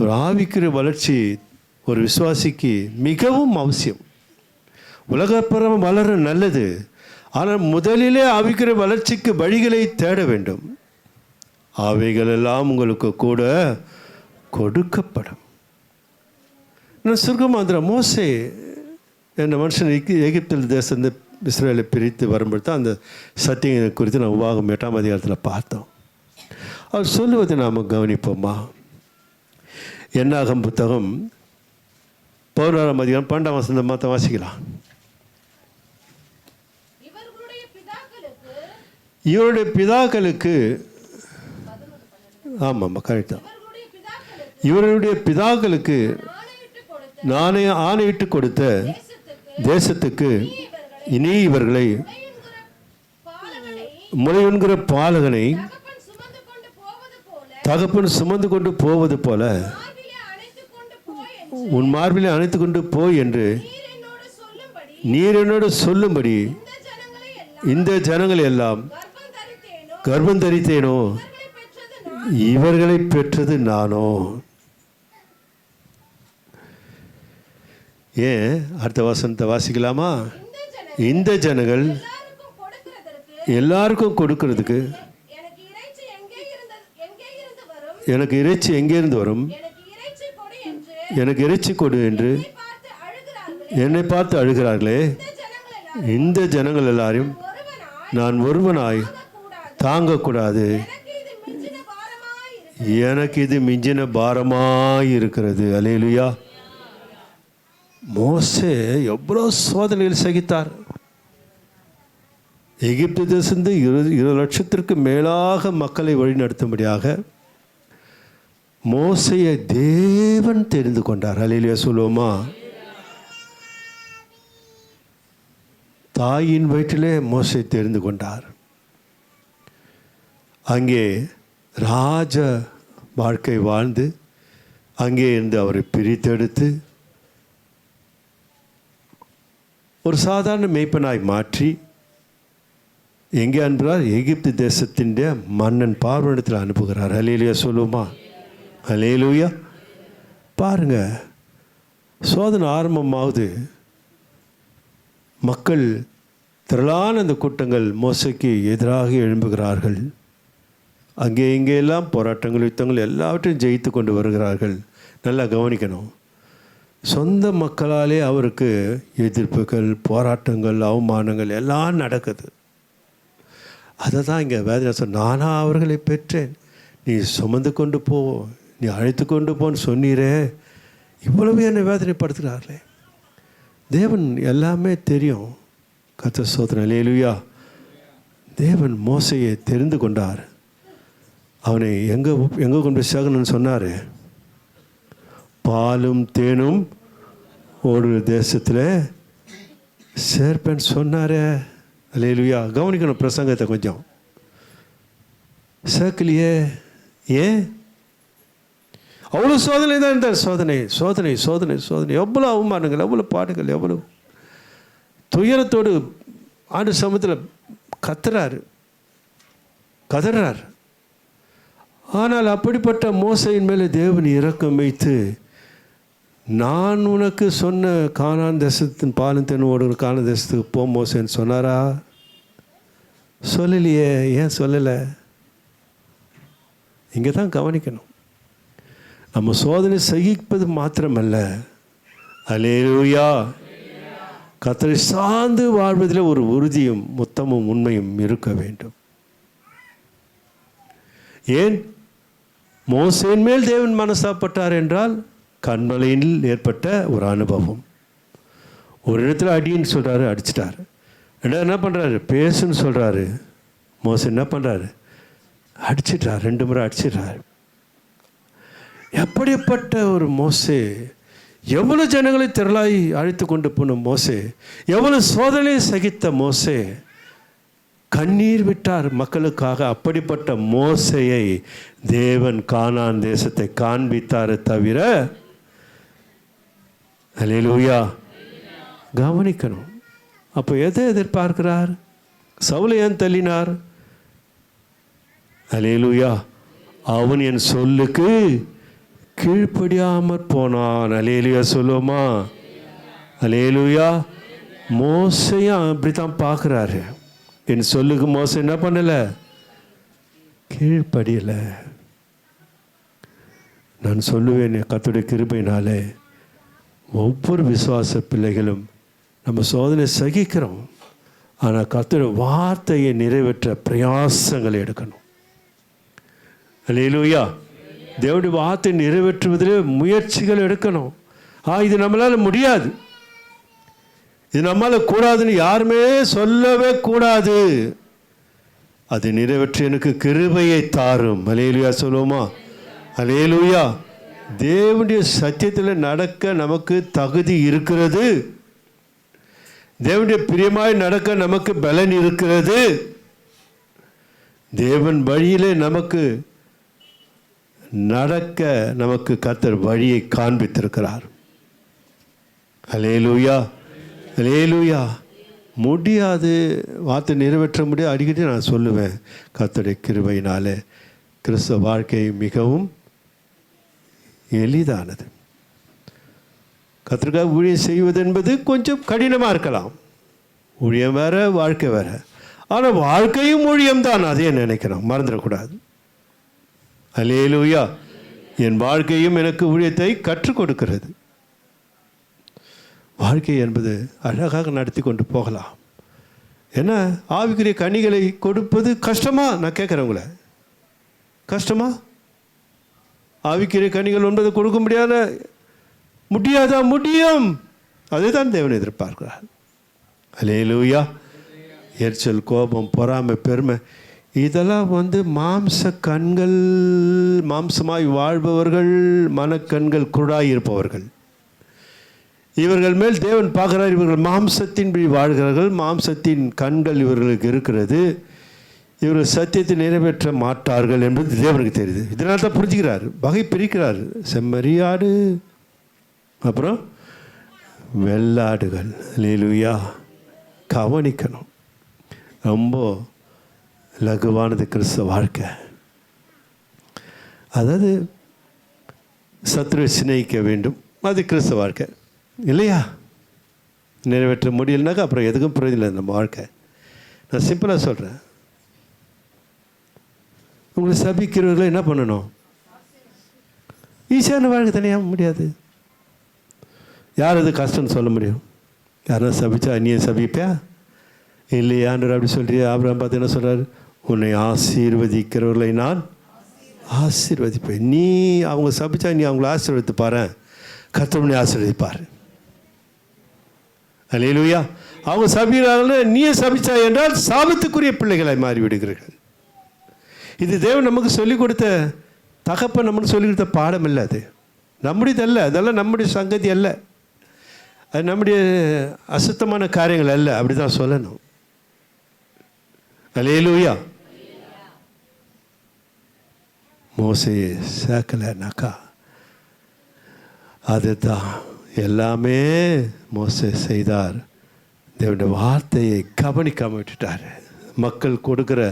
ஒரு ஆவிக்குரிய வளர்ச்சி ஒரு விசுவாசிக்கு மிகவும் அவசியம். உலகப்புறம் வளர நல்லது, ஆனால் முதலிலே ஆவிக்குரிய வளர்ச்சிக்கு வழிகளை தேட வேண்டும். அவைகளெல்லாம் உங்களுக்கு கூட கொடுக்கப்படும். நான் சுருக்கமாக மோசே என்ற மனுஷன் எகிப்தில் தேசத்தை இஸ்ரேலை பிரித்து வரும்போது தான் அந்த சத்தியம் குறித்து நான் உபாகம் 8ஆம் அதிகாரத்தில் பார்த்தோம். அவர் சொல்லுவதை நாம் கவனிப்போமா? என்னாகும் புத்தகம் 11ஆம் அதிகாரம் 12ஆம் வசனம் மாற்ற வாசிக்கலாம். இவருடைய பிதாக்களுக்கு, ஆமாம் கரெக்டாக, இவருடைய பிதாக்களுக்கு நானே ஆணையிட்டு கொடுத்த தேசத்துக்கு இனி இவர்களை முளையுண்கிற பாலகனை தகப்பன் சுமந்து கொண்டு போவது போல உன் மார்பிலே அணைத்து கொண்டு போய் என்று நீர் என்னோடு சொல்லும்படி இந்த ஜனங்கள் எல்லாம் கர்ப்பம் தரித்தேனோ, இவர்களை பெற்றது நானோ. ஏன் அடுத்த வசனத்தை வாசிக்கலாமா? இந்த ஜனங்கள் எல்லாருக்கும் கொடுக்கிறதுக்கு எனக்கு இறைச்சி எங்கேருந்து வரும், எனக்கு இறைச்சி கொடு என்று என்னை பார்த்து அழுகிறார்களே, இந்த ஜனங்கள் எல்லாரையும் நான் ஒருவனாய் தாங்கக்கூடாது, எனக்கு இது மிஞ்சின பாரமாய் இருக்கிறது. அல்லேலூயா. மோசே எவ்வளோ சோதனைகள் சகித்தார். எகிப்து தேசத்து 20 லட்சத்திற்கு மேலாக மக்களை வழிநடத்தும்படியாக மோசையை தேவன் தெரிந்து கொண்டார். அல்லேலூயா சொல்லுவோமா? தாயின் வயிற்றிலே மோசை தெரிந்து கொண்டார். அங்கே ராஜ வாழ்க்கை வாழ்ந்து அங்கே இருந்து அவரை பிரித்தெடுத்து ஒரு சாதாரண மேய்ப்பனாய் மாற்றி எங்கே அனுப்புகிறார்? எகிப்து தேசத்தின் மன்னன் பார்வனிடத்தில் அனுப்புகிறார். அல்லேலூயா சொல்லுவோமா? அல்லேலூயா. பாருங்க, சோதனை ஆரம்பமாவது மக்கள் திரளான அந்த கூட்டங்கள் மோசைக்கு எதிராக எழும்புகிறார்கள். அங்கே இங்கேயெல்லாம் போராட்டங்கள் யுத்தங்கள் எல்லாவற்றையும் ஜெயித்து கொண்டு வருகிறார்கள். நல்லா கவனிக்கணும். சொந்த மக்களாலே அவருக்கு எதிர்ப்புகள், போராட்டங்கள், அவமானங்கள் எல்லாம் நடக்குது. அதை தான் இங்கே வேதனை சொன்ன, நானா அவர்களை பெற்றேன், நீ சுமந்து கொண்டு போ, நீ அழைத்து கொண்டு போன்னு சொன்னீரே, இவ்வளவு என்னை வேதனைப்படுத்துகிறார்களே. தேவன் எல்லாமே தெரியும். கர்த்தர் ஸ்தோத்திரம். அல்லேலூயா. தேவன் மோசையை தெரிந்து கொண்டார். அவனை எங்கே கொண்டு போய் சேர்க்கணும்னு சொன்னார்? பாலும் தேனும் ஒரு தேசத்தில் சேர்ப்பேன்னு சொன்னாரே. அல்லேலூயா. கவனிக்கணும் பிரசங்கத்தை கொஞ்சம். சேர்க்கலையே. ஏன்? அவ்வளோ சோதனை தான் இருந்தார். சோதனை சோதனை சோதனை சோதனை, எவ்வளோ அவமானங்கள், எவ்வளோ பாடுகள், எவ்வளோ துயரத்தோடு ஆண்டு சமூகத்தில் கதறார். ஆனால் அப்படிப்பட்ட மோசையின் மேலே தேவன் இரக்கம் வைத்து, நான் உனக்கு சொன்ன கானான் தேசத்தின் பாலும் தேனோடு கானான் தேசத்துக்கு போ மோசேன்னு சொன்னாரா? சொல்லலையே. ஏன் சொல்லலை? இங்கே தான் கவனிக்கணும். நம்ம சோதனை சகிப்பது மாத்திரமல்ல, அல்லேலூயா, கர்த்தரை சார்ந்து வாழ்வதில் ஒரு உறுதியும் முத்தமும் உண்மையும் இருக்க வேண்டும். ஏன்? மோசேன் மேல் தேவன் மனசாப்பட்டார் என்றால் கண்மலையில் ஏற்பட்ட ஒரு அனுபவம். ஒரு இடத்துல அடின்னு சொல்கிறாரு, அடிச்சிட்டார். ரெண்டாவது என்ன பண்ணுறாரு? பேசுன்னு சொல்கிறாரு. மோசே என்ன பண்ணுறாரு? அடிச்சிட்டார். 2 முறை அடிச்சிட்டார். எப்படிப்பட்ட ஒரு மோசே! எவ்வளோ ஜனங்களை திரளாய் அழைத்து கொண்டு போன மோசே! எவ்வளோ சோதனையை சகித்த மோசே! கண்ணீர் விட்டார் மக்களுக்காக. அப்படிப்பட்ட மோசையை தேவன் கானான் தேசத்தை காண்பித்தாரே தவிர, அல்லேலூயா, கவனிக்கணும். அப்போ எதை எதிர்பார்க்கிறார்? சவுலை ஏன் தள்ளினார்? அல்லேலூயா, அவன் என் சொல்லுக்கு கீழ்ப்படியாமற் போனான். அல்லேலூயா சொல்லுவோமா? அல்லேலூயா. மோசையும் அப்படி தான் பார்க்குறாரு. என் சொல்லுக்கு மோசை என்ன பண்ணலை? கீழ்ப்படியலை. நான் சொல்லுவேன், கர்த்தருடைய கிருபையினாலே ஒவ்வொரு விசுவாச பிள்ளைகளும் நம்ம சோதனை சகிக்கிறோம். ஆனால் கர்த்தருடைய வார்த்தையை நிறைவேற்ற பிரயாசங்களை எடுக்கணும். அல்லேலூயா. தேவனுடைய வார்த்தை நிறைவேற்றுவதிலே முயற்சிகள் எடுக்கணும். இது நம்மளால் முடியாது, இது நம்மளால் கூடாதுன்னு யாருமே சொல்லவே கூடாது. அது நிறைவேற்றி எனக்கு கிருபையை தாரும். அல்லேலூயா சொல்லுவோமா? அல்லேலூயா. தேவனுடைய சத்தியத்தில் நடக்க நமக்கு தகுதி இருக்கிறது. தேவனுடைய பிரியமாய் நடக்க நமக்கு பலன் இருக்கிறது. தேவன் வழியிலே நமக்கு நடக்க நமக்கு கர்த்தர் வழியை காண்பித்திருக்கிறார். அல்லேலூயா, அல்லேலூயா. முடியாது, வார்த்தை நிறைவேற்ற முடியாது. அடிக்கடி நான் சொல்லுவேன், கர்த்தருடைய கிருபையினாலே கிறிஸ்தவ வாழ்க்கை மிகவும் எளிதானது. கர்த்தருக்காக ஊழியம் செய்வது என்பது கொஞ்சம் கடினமாக இருக்கலாம். ஊழியம் வேற, வாழ்க்கை வேற. ஆனால் வாழ்க்கையும் ஊழியம்தான், அதே நினைக்கிறோம், மறந்துடக்கூடாது. அல்லேலூயா. என் வாழ்க்கையும் எனக்கு ஊழியத்தை கற்றுக் கொடுக்கிறது. வாழ்க்கை என்பது அழகாக நடத்தி கொண்டு போகலாம். என்ன ஆவிக்குரிய கனிகளை கொடுப்பது கஷ்டமா? நான் கேட்குறேன் உங்களை, கஷ்டமா? ஆவிக்குரிய கனிகள் என்பது கொடுக்க முடியாதா? முடியும். அதுதான் தேவன் எதிர்பார்க்கிறார். அல்லேலூயா. எரிச்சல், கோபம், பொறாமை, பெருமை, இதெல்லாம் மாம்ச கண்கள், மாம்சமாய் வாழ்பவர்கள், மனக்கண்கள் குருடாயிருப்பவர்கள். இவர்கள் மேல் தேவன் பார்க்கிறார். இவர்கள் மாம்சத்தின்படி வாழ்கிறார்கள், மாம்சத்தின் கண்கள் இவர்களுக்கு இருக்கிறது. இவர்கள் சத்தியத்தை நிறைவேற்ற மாட்டார்கள் என்பது தேவனுக்கு தெரியுது. இதனால தான் புரிஞ்சுக்கிறார், வகை பிரிக்கிறார். செம்மறியாடு, அப்புறம் வெள்ளாடுகள். அல்லேலூயா. கவனிக்கணும். ரொம்ப லகுவானது கிறிஸ்தவ வாழ்க்கை. அதாவது சத்துருவை சிநேகிக்க வேண்டும், அது கிறிஸ்தவ வாழ்க்கை இல்லையா? நிறைவேற்ற முடியலனாக்கா அப்புறம் எதுக்கும் புரியல நம்ம வாழ்க்கை. நான் சிம்பிளாக சொல்கிறேன், உங்களை சபிக்கிறவர்களை என்ன பண்ணணும்? ஈஸியான வாழ்க்கை தனியாக முடியாது. யார் அது கஷ்டம்னு சொல்ல முடியும்? யாரா சபிச்சா நீ சபிப்பியா? இல்லையான்ற அப்படி சொல்றியா? ஆபிரகாம் பார்த்து என்ன சொல்கிறார்? உன்னை ஆசீர்வதிக்கிறவர்களை நான் ஆசீர்வதிப்பேன். நீ அவங்க சபிச்சா நீ அவங்கள ஆசீர்வதித்து பாரு, கர்த்தர் உன்னை ஆசீர்வதிப்பார். அல்லேலூயா. அவங்க சபிக்கிறார்கள், நீயே சபிச்சா என்றால் சாபத்துக்குரிய பிள்ளைகளாய் மாறிவிடுகிறீர்கள். இது தேவன் நமக்கு சொல்லிக் கொடுத்த தகப்பன் நமக்கு சொல்லிக் கொடுத்த பாடம் இல்லை. அது நம்முடையது அல்ல, அதெல்லாம் நம்முடைய சங்கதி அல்ல, அது நம்முடைய அசுத்தமான காரியங்கள் அல்ல. அப்படி தான் சொல்லணும். அல்லேலூயா. மோசையை சேர்க்கலைனாக்கா அதுதான் எல்லாமே மோசே செய்தார். தேவனுடைய வார்த்தையை கவனிக்காமல் விட்டுட்டார். மக்கள் கொடுக்குற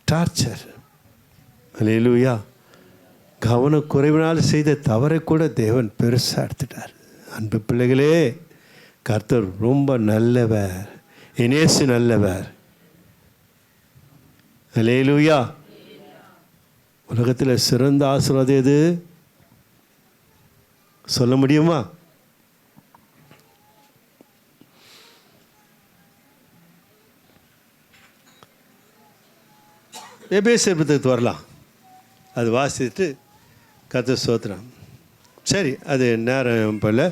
டார்ச்சர். அல்லேலூயா. கவனக்குறைவினால் செய்த தவறை கூட தேவன் பெருசாக எடுத்துட்டார். அன்பு பிள்ளைகளே, கர்த்தர் ரொம்ப நல்லவர், இயேசு நல்லவர். அல்லேலூயா. உலகத்தில் சிறந்த ஆசீர்வாதம் எது சொல்ல முடியுமா? எபேசியர் புத்தகத்துக்கு வரலாம், அது வாசித்து கர்த்தர் ஸ்தோத்திரம். சரி, அது நேரம் போல.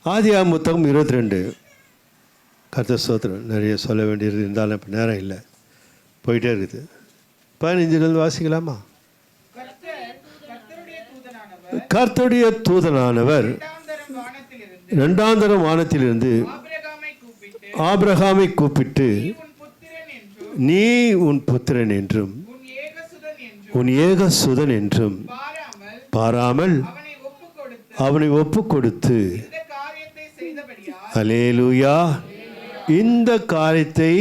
ஆதியாகமம் புத்தகம் 22. கர்த்தர் ஸ்தோத்திரம். நிறைய சொல்ல வேண்டியது இருந்தாலும் இப்போ நேரம் இல்லை, போயிட்டே இருக்குது. 15 வாசிக்கலாமா? கர்த்தருடைய தூதனானவர் இரண்டாந்தரம் வானத்திலிருந்து ஆபிரகாமை கூப்பிட்டு, நீ உன் புத்திரன் என்றும் உன் ஏகசுதன் என்றும் பாராமல் அவனை ஒப்பு கொடுத்து, அல்லேலூயா, இந்த காரியத்தை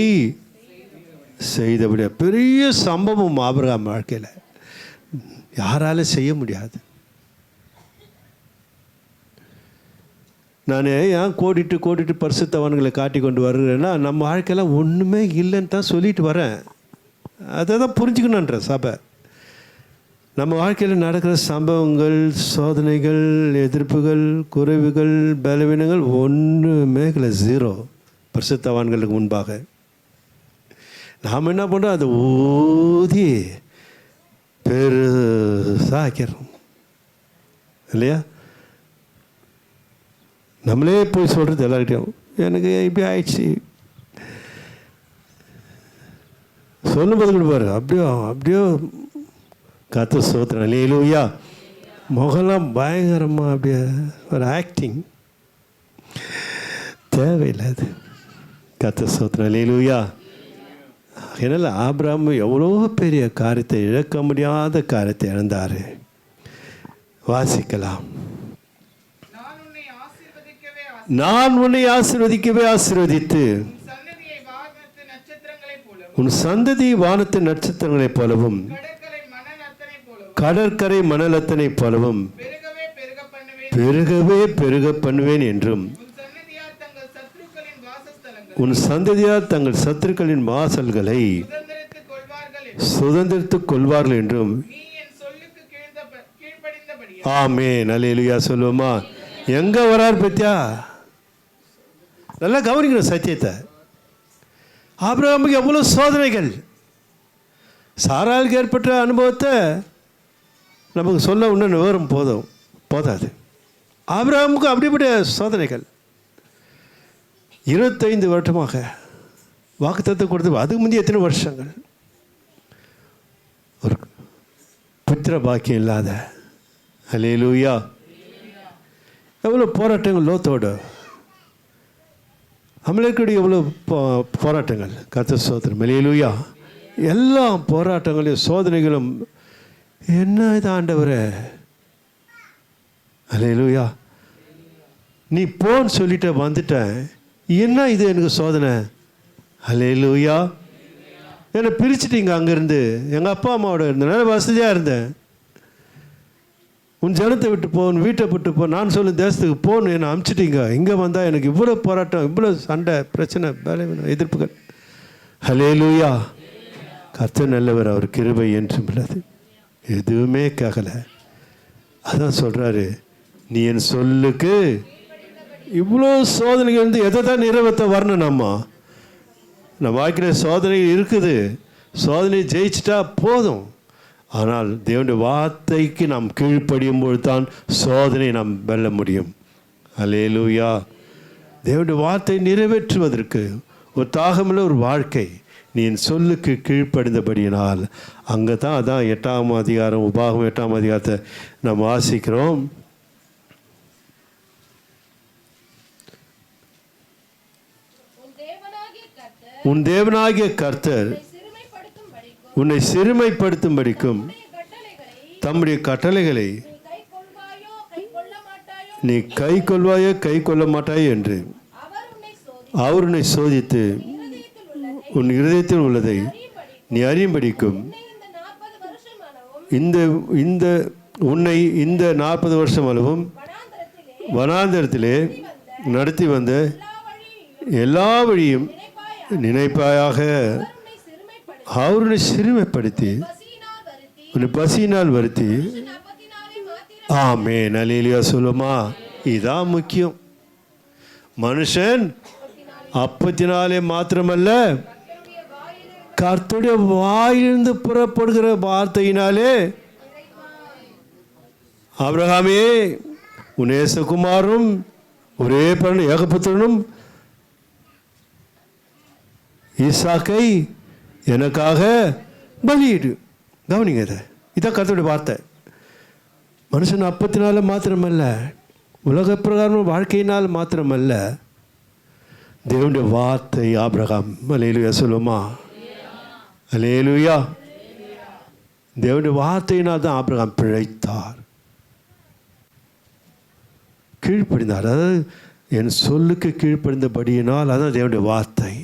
செய்தபடியா. பெரிய சம்பவம் ஆபிரகாம் வாழ்க்கையில், யாரால செய்ய முடியாது. நான் ஏன் கோடிட்டு பரிசுத்தவான்களை காட்டி கொண்டு வருகிறேன்னா நம்ம வாழ்க்கையெல்லாம் ஒன்றுமே இல்லைன்னு தான் சொல்லிட்டு வரேன். அதை தான் புரிஞ்சுக்கணுன்ற சபை. நம்ம வாழ்க்கையில் நடக்கிற சம்பவங்கள், சோதனைகள், எதிர்ப்புகள், குறைவுகள், பலவீனங்கள் ஒன்றுமே இல்லை, ஜீரோ பரிசுத்தவான்களுக்கு முன்பாக. நாம் என்ன பண்ணுறோம், அதை ஊதி பெருசாக ஆக்கிறோம் இல்லையா? நம்மளே போய் சொல்கிறது எல்லார்கிட்டையும், எனக்கு இப்படி ஆயிடுச்சு சொல்லும்போது கூட பாரு, அப்படியோ கர்த்தர் ஸ்தோத்திரம். அல்லேலூயா. முகலாம் பயங்கரமாக அப்படியே ஒரு ஆக்டிங் தேவையில்லை, அது கர்த்தர் ஸ்தோத்திரம். அல்லேலூயா. அதனால் ஆபிரகாம் எவ்வளோ பெரிய காரியத்தை, இழக்க முடியாத காரியத்தை இழந்தார். வாசிக்கலாம். நான் உன்னை ஆசீர்வதிக்கவே ஆசீர்வதித்து உன் சந்ததி வானத்து நட்சத்திரங்களைப் போலவும் கடற்கரை மணலத்தனை போலவும் பெருகவே பெருக பண்ணுவேன் என்றும் உன் சந்ததியார் தங்கள் சத்துருக்களின் வாசல்களை சுதந்திரித்துக் கொள்வார்கள் என்றும். ஆமென். அல்லேலூயா சொல்லுவோமா? எங்க வரார் பத்தியா? நல்லா கவனிக்கணும் சத்தியத்தை. ஆபிரகாமுக்கு எவ்வளோ சோதனைகள், சாராளுக்கு ஏற்பட்ட அனுபவத்தை நமக்கு சொல்ல இன்னும் விவரம் போதாது. ஆபிரகாமுக்கு அப்படிப்பட்ட சோதனைகள் 25 வருடமாக வாக்குத்தத்தம் கொடுத்து, அதுக்கு முந்தைய எத்தனை வருஷங்கள் ஒரு புத்திர பாக்கியம் இல்லாத. அல்லேலூயா. எவ்வளோ போராட்டங்கள் லோத்தோடு அமலேற்குடைய எவ்வளோ போராட்டங்கள். கர்த்தர் ஸ்தோத்திரம். அல்லேலூயா. எல்லா போராட்டங்களையும் சோதனைகளும் என்ன இது ஆண்டவரே. அல்லேலூயா. நீ போன்னு சொல்லிட்ட, வந்துட்டேன், என்ன இது எனக்கு சோதனை. அல்லேலூயா. என்னை பிரிச்சுட்டீங்க அங்கேருந்து, எங்கள் அப்பா அம்மாவோட இருந்தேன், நல்ல வசதியாக இருந்தேன். உன் ஜனத்தை விட்டு போ, உன் வீட்டை விட்டு போ, நான் சொல்ல தேசத்துக்கு போன்னு என்னை அனுப்பிச்சிட்டீங்க. இங்கே வந்தால் எனக்கு இவ்வளோ போராட்டம், இவ்வளோ சண்டை, பிரச்சனை, பலவீனம், எதிர்ப்புகள். அல்லேலூயா. கர்த்தர் நல்லவர், அவர் கிருபை என்றும் உள்ளது. எதுவுமே கேட்கலை. அதான் சொல்கிறாரு, நீ என் சொல்லுக்கு இவ்வளோ சோதனைகள் இருந்து எதை தான் நிறைவேற்ற வரணும். நம்ம வாழ்க்கையில் சோதனை இருக்குது, சோதனை ஜெயிச்சிட்டா போதும். ஆனால் தேவனுடைய வார்த்தைக்கு நாம் கீழ்ப்படியும் பொழுது தான் சோதனை நாம் வெல்ல முடியும். அல்லேலூயா. தேவனுடைய வார்த்தை நிறைவேற்றுவதற்கு ஒரு தாகமுள்ள ஒரு வாழ்க்கை, நீ என் சொல்லுக்கு கீழ்ப்படிந்தபடியினால். அங்கே தான் அதான் 8ஆம் அதிகாரம், உபாகம் 8ஆம் அதிகாரத்தை நாம் வாசிக்கிறோம். உன் தேவனாகிய கர்த்தர் உன்னை சிறுமைப்படுத்தும்படிக்கும் தம்முடைய கட்டளைகளை நீ கை கொள்வாயோ கை கொள்ள மாட்டாயோ என்று அவர் உன்னை சோதித்து உன் இருதயத்தில் உள்ளதை நீ அறியும்படிக்கும் இந்த உன்னை இந்த 40 வருஷம் அளவும் வனாந்தரத்திலே நடத்தி வந்த எல்லா வழியும் நினைப்பாயாக. அவருனை சிறுமைப்படுத்தி உன்னை பசியினால் வருத்தி. ஆமென். அல்லேலூயா சொல்லுமா? இதான் முக்கியம். மனுஷன் அப்பத்தினாலே மாத்திரமல்ல, கர்த்தருடைய வாயிலிருந்து புறப்படுகிற வார்த்தையினாலே. ஆபிரகாமே, உன் நேசகுமாரனும் ஒரே பரன் ஏகபுத்திரனும் ஈசாக்கை எனக்காக பலியிடு. கவனிங்க, இதான் கர்த்தருடைய வார்த்தை. மனுஷன் அப்பத்தினால மாத்திரமல்ல, உலக பிரகாரம் வாழ்க்கையினால் மாத்திரமல்ல, தேவனுடைய வார்த்தை. ஆபிரகாம் அல்லேலூயா சொல்லுமா? அல்லேலூயா. தேவனுடைய வார்த்தையினால் தான் ஆபிரகாம் பிழைத்தார், கீழ்ப்படிந்தார். அதாவது என் சொல்லுக்கு கீழ்ப்படிந்தபடியினால், அதான் தேவனுடைய வார்த்தை.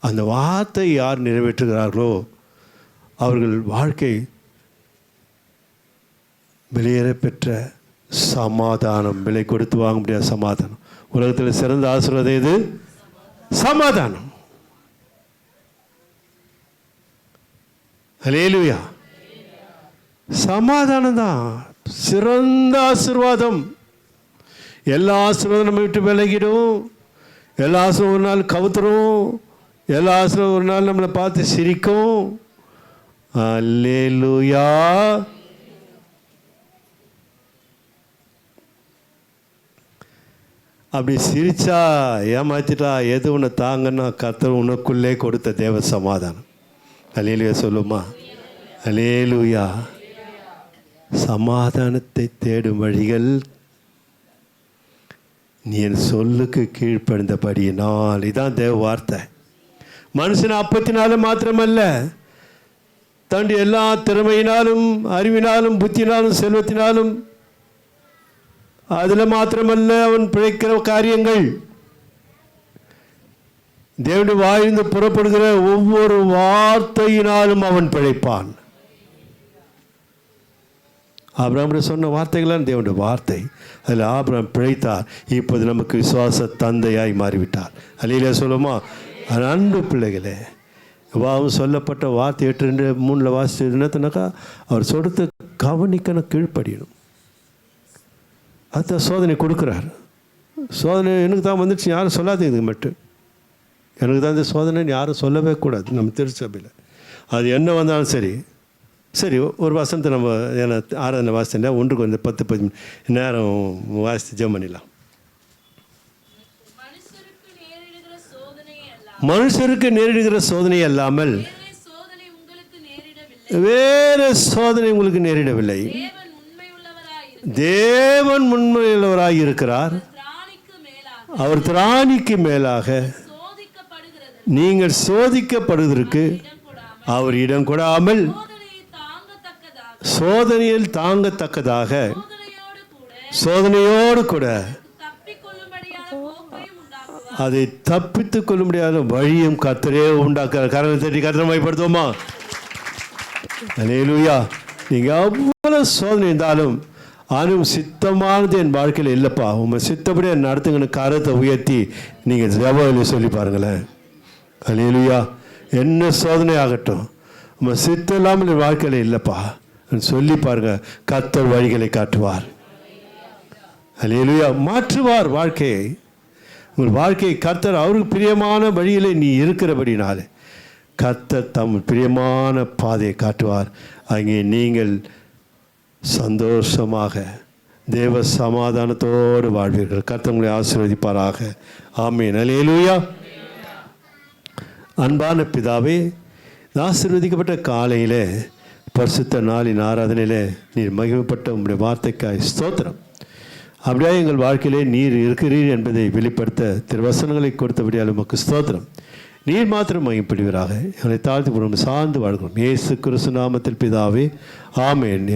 அந்த வார்த்தை யார் நிறைவேற்றுகிறார்களோ அவர்கள் வாழ்க்கை வெளியேற பெற்ற சமாதானம். விலை கொடுத்து வாங்க முடியாத சமாதானம். உலகத்தில் சிறந்த ஆசீர்வாதம் எது? சமாதானம். அல்லேலூயா. சமாதானம் தான் சிறந்த ஆசீர்வாதம். எல்லா ஆசீர்வாதம் நம்ம விட்டு விலகிடும். எல்லா ஆசீர்வாதம் ஒரு நாள் கவுத்துரும். எல்லா ஆசீர்வாதம் ஒரு நாள் நம்மளை பார்த்து சிரிக்கும். அல்லேலூயா. அப்படி சிரிச்சா ஏமாத்திட்டா எது உன்னை தாங்கன்னா கர்த்தர் உனக்குள்ளே கொடுத்த தேவ சமாதானம். அல்லேலூயா சொல்லுமா? அல்லேலூயா. சமாதானத்தை தேடும் வழிகள் நீ என் சொல்லுக்கு கீழ்ப்படிந்தபடியினால். இதான் தேவ வார்த்தை. மனுஷன் அப்பத்தினாலும் மாத்திரமல்ல, தன்னுடைய எல்லா திறமையினாலும் அறிவினாலும் புத்தினாலும் செல்வத்தினாலும் அதில் மாத்திரமல்ல அவன் பிழைக்கிற காரியங்கள். தேவனுடைய வாயிலிருந்து புறப்படுகிற ஒவ்வொரு வார்த்தையினாலும் அவன் பிழைப்பான். ஆபிரகாம் சொன்ன வார்த்தைகளான் தேவனுடைய வார்த்தை. அதில் ஆபிரகாம் பிழைத்தார். இப்போது நமக்கு விசுவாச தந்தையாய் மாறிவிட்டார். அல்லேலூயா சொல்லுமா? அன்பு பிள்ளைகளே, வாவும் சொல்லப்பட்ட வார்த்தை 8:2-3 வாசிச்சு என்னத்துனாக்கா அவர் சொல்றது கவனிக்கணும், கீழ்ப்படியணும். அதுதான் சோதனை கொடுக்குறார். சோதனை எனக்கு தான் வந்துடுச்சு, யாரும் சொல்லாதீங்க மட்டும். எனக்கு தான் இந்த சோதனைன்னு யாரும் சொல்லவே கூடாது நம்ம திருச்சபையில். அது என்ன வந்தாலும் சரி சரி. ஒரு வசனத்தை நம்ம ஏன்னா ஆராதனை வாசித்தா ஒன்றுக்கு வந்து 10-15 நேரம் வாசித்து ஜெபம் பண்ணிடலாம். மனுஷருக்கு நேரிடுகிற சோதனை அல்லாமல் வேறு சோதனை உங்களுக்கு நேரிடவில்லை. தேவன் உண்மையுள்ளவராய் இருக்கிறார். அவர் திராணிக்கு மேலாக நீங்கள் சோதிக்கப்படுவதற்கு அவர் இடம் கொடாமல் சோதனையில் தாங்கத்தக்கதாக சோதனையோடு கூட அதை தப்பித்து கொள்ள முடியாத வழியும் கர்த்தரே உண்டாக்குறார். கரங்களை தட்டி கர்த்தரை மையப்படுத்துவோமா? அல்லேலூயா. நீங்கள் அவ்வளவு சோதனை இருந்தாலும் ஆனும் சித்தமானது என் வாழ்க்கையில் இல்லைப்பா, உங்கள் சித்தப்படியே நடத்துங்கன்னு கரத்தை உயர்த்தி நீங்கள் ஜெபத்தில் சொல்லி பாருங்களேன். அல்லேலூயா. என்ன சோதனை ஆகட்டும், உங்கள் சித்தம் இல்லாமல் என் வாழ்க்கையில் இல்லைப்பா சொல்லி பாருங்க. கர்த்தர் வழிகளை காட்டுவார். அல்லேலூயா. மாற்றுவார் வாழ்க்கையை. உங்கள் வாழ்க்கையை கர்த்தர் அவருக்கு பிரியமான வழியில் நீ இருக்கிறபடினாலே கர்த்தர் தம் பிரியமான பாதையை காட்டுவார். அங்கே நீங்கள் சந்தோஷமாக தேவ சமாதானத்தோடு வாழ்வீர்கள். கர்த்தர் உங்களை ஆசீர்வதிப்பாராக. ஆமென். அல்லேலூயா. அன்பான பிதாவே, ஆசீர்வதிக்கப்பட்ட காலையில் பரிசுத்த நாளின் ஆராதனையில் நீர் மகிமைப்பட்ட உங்களுடைய வார்த்தைக்காய் ஸ்தோத்திரம். அப்படியே எங்கள் வாழ்க்கையிலே நீர் இருக்கிறீர் என்பதை வெளிப்படுத்த திருவசனங்களை கொடுத்தபடியால் உமக்கு ஸ்தோத்திரம். நீர் மாத்திரம் மகிமைப்படுவீராக. எங்களை தாழ்த்தி சார்ந்து வாழ்கிறோம். இயேசு கிறிஸ்து நாமத்தில் பிதாவே, ஆமென்.